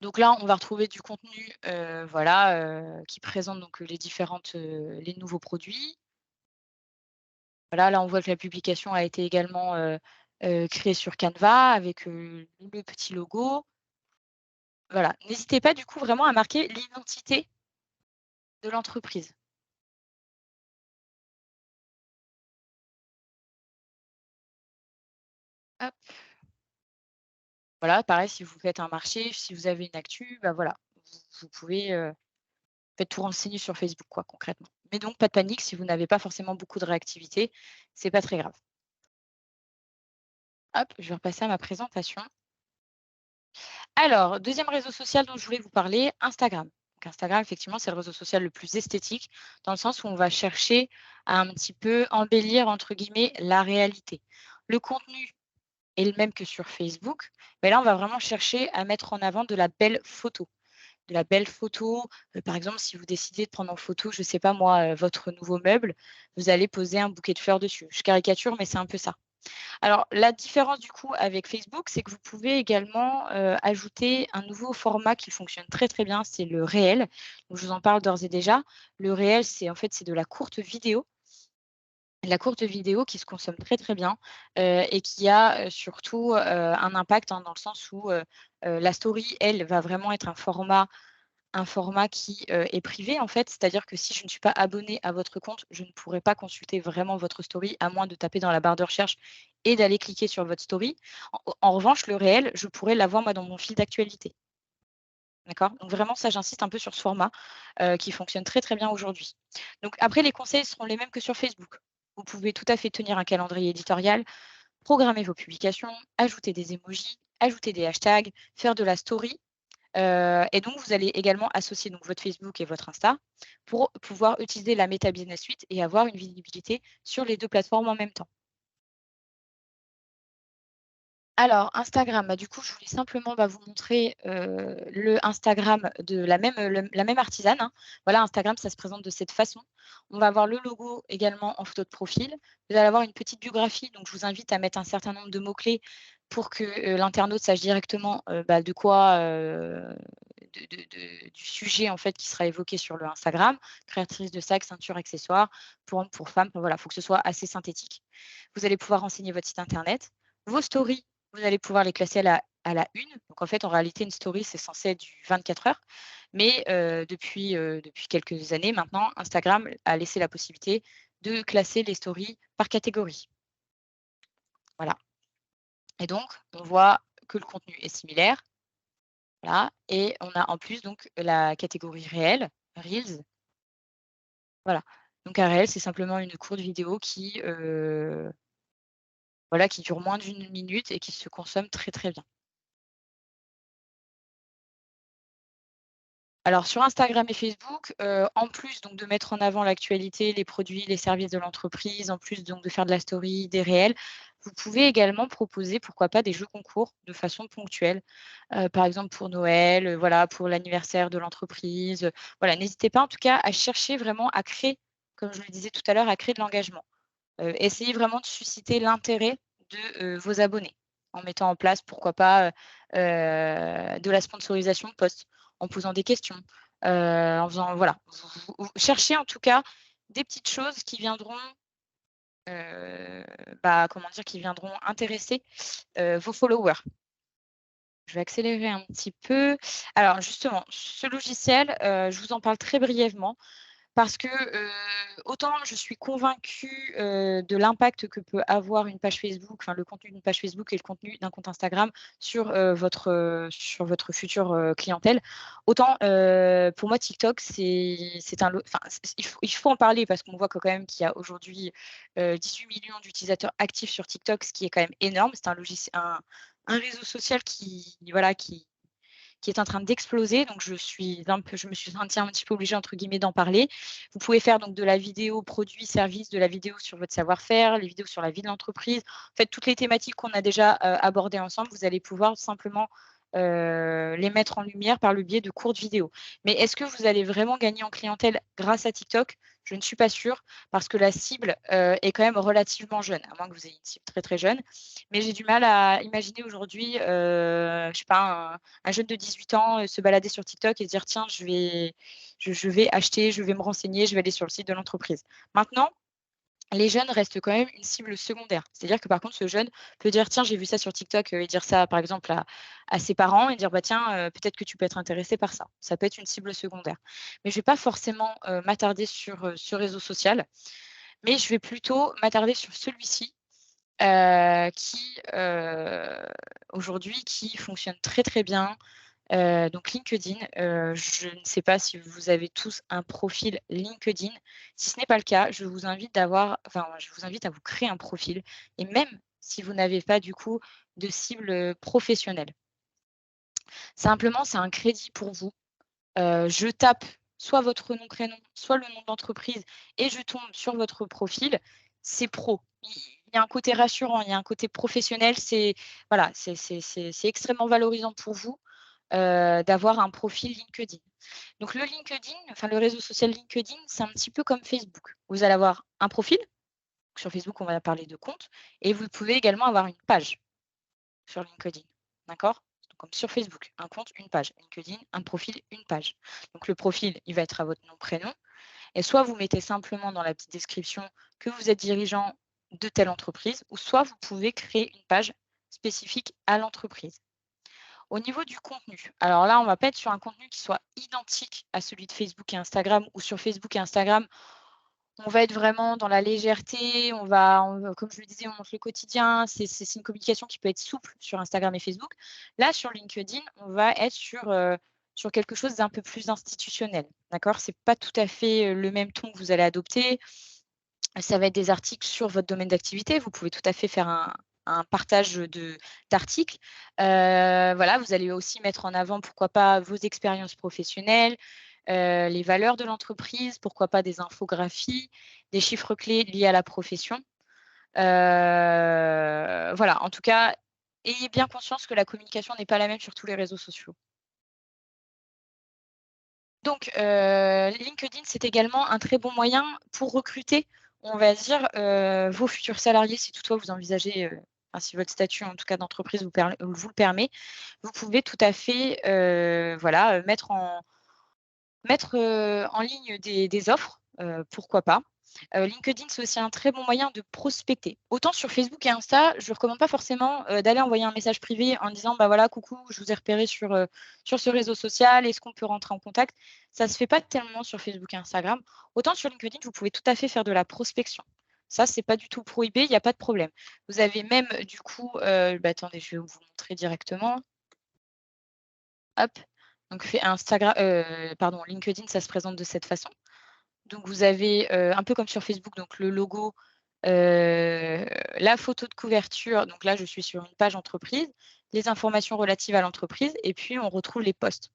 Donc là, on va retrouver du contenu, voilà, qui présente donc les nouveaux produits. Voilà, là, on voit que la publication a été également, créée sur Canva avec, le petit logo. Voilà, n'hésitez pas du coup vraiment à marquer l'identité de l'entreprise. Hop, voilà, pareil si vous faites un marché, si vous avez une actu, bah, voilà, vous pouvez, faites tout renseigner sur Facebook quoi, concrètement. Mais donc pas de panique, si vous n'avez pas forcément beaucoup de réactivité, c'est pas très grave. Hop, je vais repasser à ma présentation. Alors, deuxième réseau social dont je voulais vous parler, Instagram. Donc Instagram, effectivement, c'est le réseau social le plus esthétique, dans le sens où on va chercher à un petit peu «embellir» entre guillemets la réalité. Le contenu est le même que sur Facebook, mais là, on va vraiment chercher à mettre en avant de la belle photo. De la belle photo, par exemple, si vous décidez de prendre en photo, je ne sais pas moi, votre nouveau meuble, vous allez poser un bouquet de fleurs dessus. Je caricature, mais c'est un peu ça. Alors, la différence du coup avec Facebook, c'est que vous pouvez également, ajouter un nouveau format qui fonctionne très, très bien, c'est le réel. Donc je vous en parle d'ores et déjà. Le réel, c'est en fait, c'est de la courte vidéo. La courte vidéo qui se consomme très, très bien, et qui a, surtout, un impact, hein, dans le sens où, la story, elle, va vraiment être un format qui, est privé en fait, c'est-à-dire que si je ne suis pas abonnée à votre compte, je ne pourrai pas consulter vraiment votre story à moins de taper dans la barre de recherche et d'aller cliquer sur votre story. En revanche, le réel, je pourrais l'avoir moi dans mon fil d'actualité. D'accord? Donc vraiment ça, j'insiste un peu sur ce format, qui fonctionne très, très bien aujourd'hui. Donc après les conseils seront les mêmes que sur Facebook. Vous pouvez tout à fait tenir un calendrier éditorial, programmer vos publications, ajouter des emojis, ajouter des hashtags, faire de la story. Et donc vous allez également associer donc votre Facebook et votre Insta pour pouvoir utiliser la Meta Business Suite et avoir une visibilité sur les 2 plateformes en même temps. Alors Instagram, bah, du coup, je voulais simplement, vous montrer, le Instagram de la même artisane, hein. Voilà, Instagram, ça se présente de cette façon. On va avoir le logo également en photo de profil. Vous allez avoir une petite biographie, donc je vous invite à mettre un certain nombre de mots-clés pour que, l'internaute sache directement, de quoi, du sujet, en fait, qui sera évoqué sur le Instagram. Créatrice de sacs, ceintures, accessoires, pour hommes, pour femmes, enfin voilà, il faut que ce soit assez synthétique. Vous allez pouvoir renseigner votre site internet. Vos stories, vous allez pouvoir les classer à la une. Donc en fait, en réalité, une story, c'est censé être du 24 heures. Mais depuis quelques années maintenant, Instagram a laissé la possibilité de classer les stories par catégorie. Voilà. Et donc, on voit que le contenu est similaire. Voilà. Et on a en plus donc la catégorie réelle, Reels. Voilà. Donc un réel, c'est simplement une courte vidéo voilà, qui dure moins d'1 minute et qui se consomme très, très bien. Alors sur Instagram et Facebook, en plus donc de mettre en avant l'actualité, les produits, les services de l'entreprise, en plus donc de faire de la story, des réels, vous pouvez également proposer, pourquoi pas, des jeux concours de façon ponctuelle. Par exemple pour Noël, voilà, pour l'anniversaire de l'entreprise, voilà. N'hésitez pas en tout cas à chercher vraiment à créer, comme je le disais tout à l'heure, à créer de l'engagement. Essayez vraiment de susciter l'intérêt de, vos abonnés en mettant en place, pourquoi pas, de la sponsorisation de posts, en posant des questions, en faisant voilà, vous cherchez en tout cas des petites choses qui viendront, bah, comment dire? Qui viendront intéresser, vos followers. Je vais accélérer un petit peu. Alors justement, ce logiciel, je vous en parle très brièvement. Parce que, autant je suis convaincue, de l'impact que peut avoir une page Facebook, enfin le contenu d'une page Facebook et le contenu d'un compte Instagram sur votre future, clientèle. Autant, pour moi TikTok c'est un lo enfin il faut en parler parce qu'on voit que quand même qu'il y a aujourd'hui, 18 millions d'utilisateurs actifs sur TikTok, ce qui est quand même énorme. C'est un réseau social qui voilà, qui est en train d'exploser. Donc je me suis sentie un petit peu «obligée» entre guillemets d'en parler. Vous pouvez faire donc de la vidéo produit, service, de la vidéo sur votre savoir-faire, les vidéos sur la vie de l'entreprise. En fait, toutes les thématiques qu'on a déjà, abordées ensemble, vous allez pouvoir simplement, les mettre en lumière par le biais de courtes vidéos. Mais est-ce que vous allez vraiment gagner en clientèle grâce à TikTok? Je ne suis pas sûre parce que la cible, est quand même relativement jeune, à moins que vous ayez une cible très, très jeune. Mais j'ai du mal à imaginer aujourd'hui, je sais pas, un jeune de 18 ans, se balader sur TikTok et se dire: «Tiens, je vais acheter, je vais me renseigner, je vais aller sur le site de l'entreprise». Maintenant, les jeunes restent quand même une cible secondaire. C'est-à-dire que par contre, ce jeune peut dire: «Tiens, j'ai vu ça sur TikTok», et dire ça par exemple à ses parents et dire: «Bah tiens, peut-être que tu peux être intéressé par ça». Ça peut être une cible secondaire. Mais je vais pas forcément, m'attarder sur, ce réseau social, mais je vais plutôt m'attarder sur celui-ci, aujourd'hui qui fonctionne très, très bien. Donc LinkedIn, je ne sais pas si vous avez tous un profil LinkedIn. Si ce n'est pas le cas, je vous invite à vous créer un profil et même si vous n'avez pas du coup de cible, professionnelle. Simplement, c'est un crédit pour vous. Je tape soit votre nom, prénom, soit le nom de l'entreprise et je tombe sur votre profil, c'est pro. Il y a un côté rassurant, il y a un côté professionnel, c'est voilà, c'est extrêmement valorisant pour vous, d'avoir un profil LinkedIn. Donc le LinkedIn, enfin le réseau social LinkedIn, c'est un petit peu comme Facebook. Vous allez avoir un profil, sur Facebook on va parler de compte, et vous pouvez également avoir une page sur LinkedIn, d'accord? Donc comme sur Facebook, un compte, une page. LinkedIn, un profil, une page. Donc le profil, il va être à votre nom, prénom, et soit vous mettez simplement dans la petite description que vous êtes dirigeant de telle entreprise, ou soit vous pouvez créer une page spécifique à l'entreprise. Au niveau du contenu, alors là, on va pas être sur un contenu qui soit identique à celui de Facebook et Instagram, ou sur Facebook et Instagram, on va être vraiment dans la légèreté, comme je le disais, on montre le quotidien, c'est une communication qui peut être souple sur Instagram et Facebook. Là, sur LinkedIn, on va être sur quelque chose d'un peu plus institutionnel, d'accord? C'est pas tout à fait, le même ton que vous allez adopter. Ça va être des articles sur votre domaine d'activité. Vous pouvez tout à fait faire un partage d'articles. Voilà, vous allez aussi mettre en avant, pourquoi pas, vos expériences professionnelles, les valeurs de l'entreprise, pourquoi pas des infographies, des chiffres clés liés à la profession. Voilà, en tout cas, ayez bien conscience que la communication n'est pas la même sur tous les réseaux sociaux. Donc, LinkedIn, c'est également un très bon moyen pour recruter, on va dire, vos futurs salariés, si toutefois vous envisagez, enfin, si votre statut, en tout cas d'entreprise, vous le permet. Vous pouvez tout à fait, voilà, mettre en ligne des offres, pourquoi pas. LinkedIn, c'est aussi un très bon moyen de prospecter. Autant sur Facebook et Insta, je ne recommande pas forcément, d'aller envoyer un message privé en disant: «Bah, voilà, coucou, je vous ai repéré sur ce réseau social, est-ce qu'on peut rentrer en contact?» Ça ne se fait pas tellement sur Facebook et Instagram. Autant sur LinkedIn, vous pouvez tout à fait faire de la prospection. Ça, c'est pas du tout prohibé, il y a pas de problème. Vous avez même du coup, bah, attendez, je vais vous montrer directement. Hop, donc fait Instagram, pardon, LinkedIn, ça se présente de cette façon. Donc, vous avez un peu comme sur Facebook, donc le logo, la photo de couverture. Donc là, je suis sur une page entreprise, les informations relatives à l'entreprise, et puis on retrouve les posts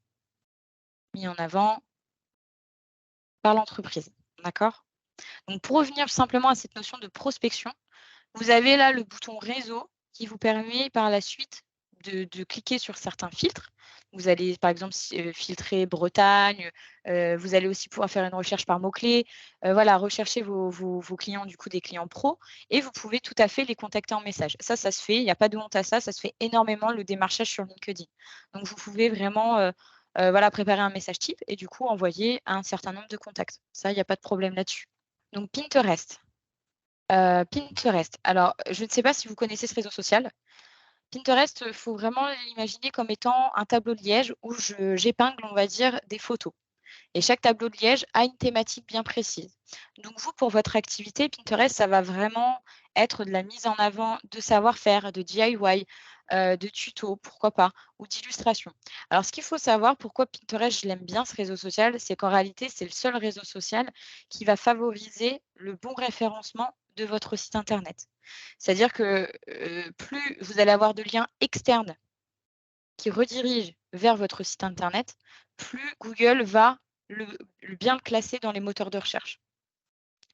mis en avant par l'entreprise. D'accord? Donc, pour revenir simplement à cette notion de prospection, vous avez là le bouton réseau qui vous permet par la suite de cliquer sur certains filtres. Vous allez par exemple filtrer Bretagne, vous allez aussi pouvoir faire une recherche par mots-clés, voilà, rechercher vos clients, du coup des clients pros, et vous pouvez tout à fait les contacter en message. Ça se fait, il n'y a pas de honte à ça, ça se fait énormément le démarchage sur LinkedIn. Donc vous pouvez vraiment voilà, préparer un message type et du coup envoyer un certain nombre de contacts. Ça, il n'y a pas de problème là-dessus. Donc Pinterest. Pinterest. Alors, je ne sais pas si vous connaissez ce réseau social. Pinterest, il faut vraiment l'imaginer comme étant un tableau de liège où j'épingle, on va dire, des photos. Et chaque tableau de liège a une thématique bien précise. Donc vous, pour votre activité, Pinterest, ça va vraiment être de la mise en avant de savoir-faire, de DIY, de tutos, pourquoi pas, ou d'illustrations. Alors ce qu'il faut savoir, pourquoi Pinterest, je l'aime bien ce réseau social, c'est qu'en réalité, c'est le seul réseau social qui va favoriser le bon référencement de votre site internet. C'est-à-dire que plus vous allez avoir de liens externes qui redirige vers votre site internet, plus Google va le bien le classer dans les moteurs de recherche.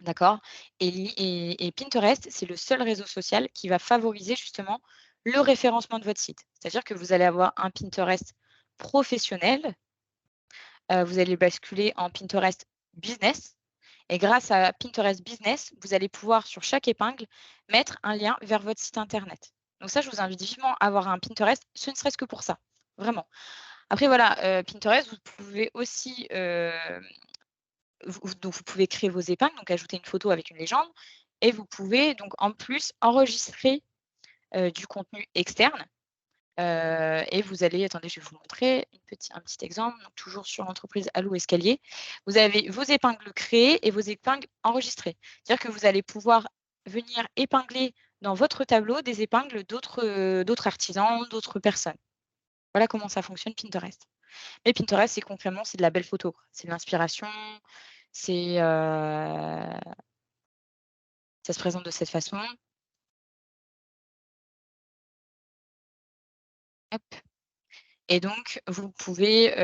D'accord? Et Pinterest, c'est le seul réseau social qui va favoriser justement le référencement de votre site. C'est-à-dire que vous allez avoir un Pinterest professionnel, vous allez basculer en Pinterest business et grâce à Pinterest business, vous allez pouvoir sur chaque épingle mettre un lien vers votre site internet. Donc ça, je vous invite vivement à avoir un Pinterest, ce ne serait-ce que pour ça, vraiment. Après voilà, Pinterest, vous pouvez aussi, donc vous pouvez créer vos épingles, donc ajouter une photo avec une légende et vous pouvez donc en plus enregistrer, du contenu externe, et vous allez attendez, je vais vous montrer un petit exemple, donc toujours sur l'entreprise Allo Escalier. Vous avez vos épingles créées et vos épingles enregistrées. C'est-à-dire que vous allez pouvoir venir épingler dans votre tableau des épingles d'autres artisans, d'autres personnes. Voilà comment ça fonctionne Pinterest. Mais Pinterest, c'est concrètement, c'est de la belle photo, quoi. C'est de l'inspiration, c'est, ça se présente de cette façon. Hop et donc vous pouvez,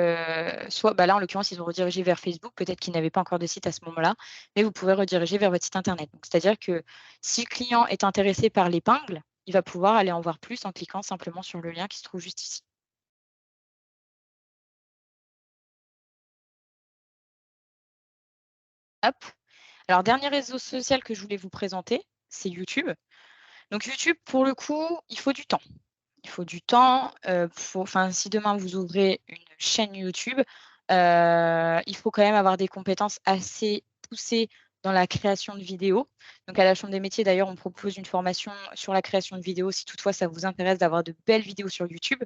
soit bah, là, en l'occurrence, ils ont redirigé vers Facebook, peut-être qu'ils n'avaient pas encore de site à ce moment-là, mais vous pouvez rediriger vers votre site internet. Donc c'est-à-dire que si le client est intéressé par l'épingle, il va pouvoir aller en voir plus en cliquant simplement sur le lien qui se trouve juste ici. Hop. Alors dernier réseau social que je voulais vous présenter, c'est YouTube. Donc YouTube, pour le coup, il faut du temps. Il faut du temps, enfin, si demain vous ouvrez une chaîne YouTube, il faut quand même avoir des compétences assez poussées dans la création de vidéos. Donc à la Chambre des métiers, d'ailleurs, on propose une formation sur la création de vidéos si toutefois ça vous intéresse d'avoir de belles vidéos sur YouTube.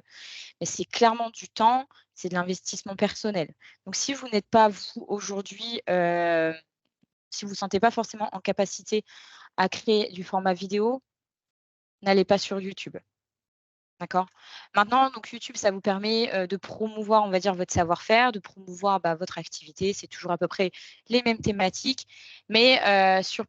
Mais c'est clairement du temps, c'est de l'investissement personnel. Donc si vous n'êtes pas, vous, aujourd'hui, si vous ne vous sentez pas forcément en capacité à créer du format vidéo, n'allez pas sur YouTube. D'accord. Maintenant, donc YouTube, ça vous permet, de promouvoir, on va dire, votre savoir-faire, de promouvoir, bah, votre activité. C'est toujours à peu près les mêmes thématiques, mais sur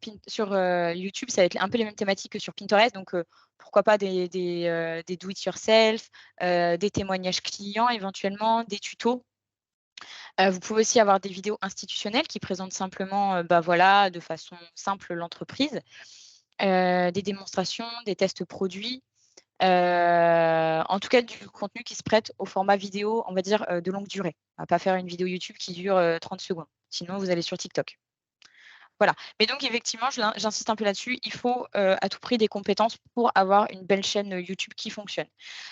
YouTube, ça va être un peu les mêmes thématiques que sur Pinterest. Donc, pourquoi pas des do it yourself, des témoignages clients éventuellement, des tutos. Vous pouvez aussi avoir des vidéos institutionnelles qui présentent simplement, bah, voilà, de façon simple l'entreprise, des démonstrations, des tests produits. En tout cas, du contenu qui se prête au format vidéo, on va dire, de longue durée. On va pas faire une vidéo YouTube qui dure, 30 secondes, sinon vous allez sur TikTok. Voilà. Mais donc effectivement, j'insiste un peu là-dessus, il faut, à tout prix des compétences pour avoir une belle chaîne, YouTube qui fonctionne.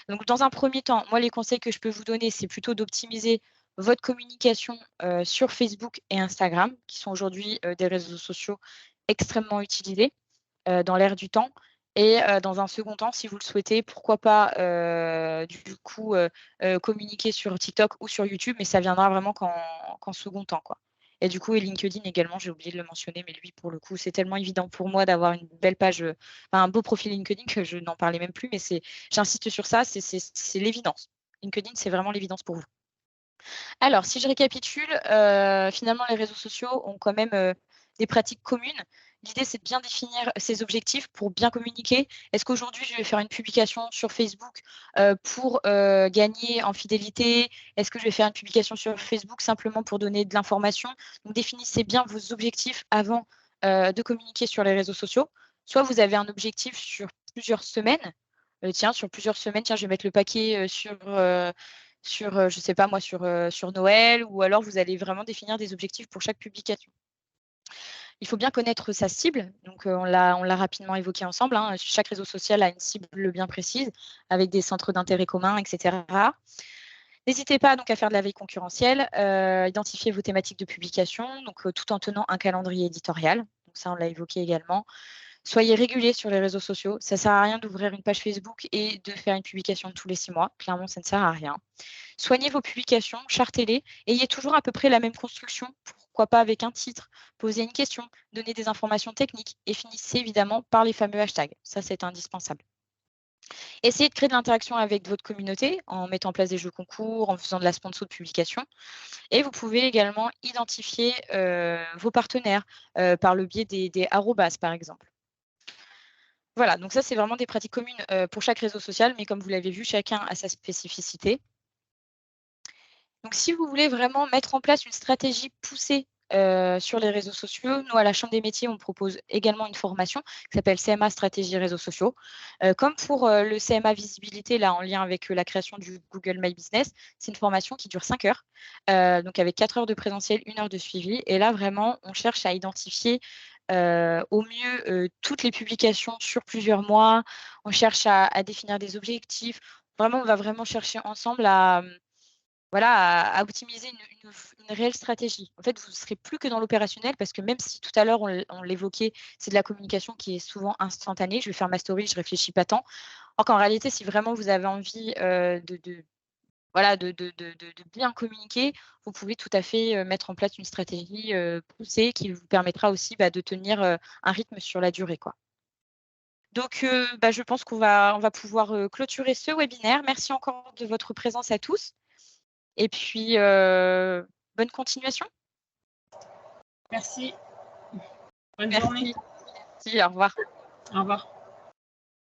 Donc dans un premier temps, moi les conseils que je peux vous donner, c'est plutôt d'optimiser votre communication, sur Facebook et Instagram, qui sont aujourd'hui, des réseaux sociaux extrêmement utilisés. Dans l'air du temps et dans un second temps, si vous le souhaitez, pourquoi pas, du coup, communiquer sur TikTok ou sur YouTube, mais ça viendra vraiment qu'en second temps, quoi. Et du coup et LinkedIn également, j'ai oublié de le mentionner, mais lui, pour le coup, c'est tellement évident pour moi d'avoir une belle page, enfin un beau profil LinkedIn que je n'en parlais même plus, mais j'insiste sur ça, c'est l'évidence. LinkedIn, c'est vraiment l'évidence pour vous. Alors, si je récapitule, finalement, les réseaux sociaux ont quand même des pratiques communes. L'idée, c'est de bien définir ses objectifs pour bien communiquer. Est-ce qu'aujourd'hui, je vais faire une publication sur Facebook pour gagner en fidélité? Est-ce que je vais faire une publication sur Facebook simplement pour donner de l'information? Donc, définissez bien vos objectifs avant de communiquer sur les réseaux sociaux. Soit vous avez un objectif sur plusieurs semaines. Sur plusieurs semaines, tiens, je vais mettre le paquet sur, je sais pas moi, sur Noël, ou alors vous allez vraiment définir des objectifs pour chaque publication. Il faut bien connaître sa cible, donc on l'a rapidement évoqué ensemble, hein. Chaque réseau social a une cible bien précise, avec des centres d'intérêt communs, et cetera. N'hésitez pas donc à faire de la veille concurrentielle, identifier vos thématiques de publication, donc tout en tenant un calendrier éditorial. Donc ça, on l'a évoqué également. Soyez régulier sur les réseaux sociaux. Ça ne sert à rien d'ouvrir une page Facebook et de faire une publication tous les 6 mois. Clairement, ça ne sert à rien. Soignez vos publications, chartez-les, ayez toujours à peu près la même construction, pourquoi pas avec un titre, posez une question, donnez des informations techniques et finissez évidemment par les fameux hashtags. Ça, c'est indispensable. Essayez de créer de l'interaction avec votre communauté en mettant en place des jeux concours, en faisant de la sponsor de publication. Et vous pouvez également identifier vos partenaires par le biais des arrobas, par exemple. Voilà, donc ça, c'est vraiment des pratiques communes pour chaque réseau social, mais comme vous l'avez vu, chacun a sa spécificité. Donc, si vous voulez vraiment mettre en place une stratégie poussée sur les réseaux sociaux, nous, à la Chambre des métiers, on propose également une formation qui s'appelle CMA Stratégie Réseaux sociaux. Comme pour le CMA Visibilité, là, en lien avec la création du Google My Business, c'est une formation qui dure 5 heures, donc avec 4 heures de présentiel, 1 heure de suivi. Et là, vraiment, on cherche à identifier au mieux toutes les publications sur plusieurs mois. On cherche à définir des objectifs. Vraiment, on va vraiment chercher ensemble à optimiser une réelle stratégie. En fait, vous ne serez plus que dans l'opérationnel, parce que même si tout à l'heure on l'évoquait, c'est de la communication qui est souvent instantanée. Je vais faire ma story, je ne réfléchis pas tant. Or qu'en réalité, si vraiment vous avez envie de bien communiquer, vous pouvez tout à fait mettre en place une stratégie poussée qui vous permettra aussi de tenir un rythme sur la durée, quoi. Donc, je pense qu'on va pouvoir clôturer ce webinaire. Merci encore de votre présence à tous. Et puis, bonne continuation. Merci. Bonne journée. Merci. Au revoir. Au revoir.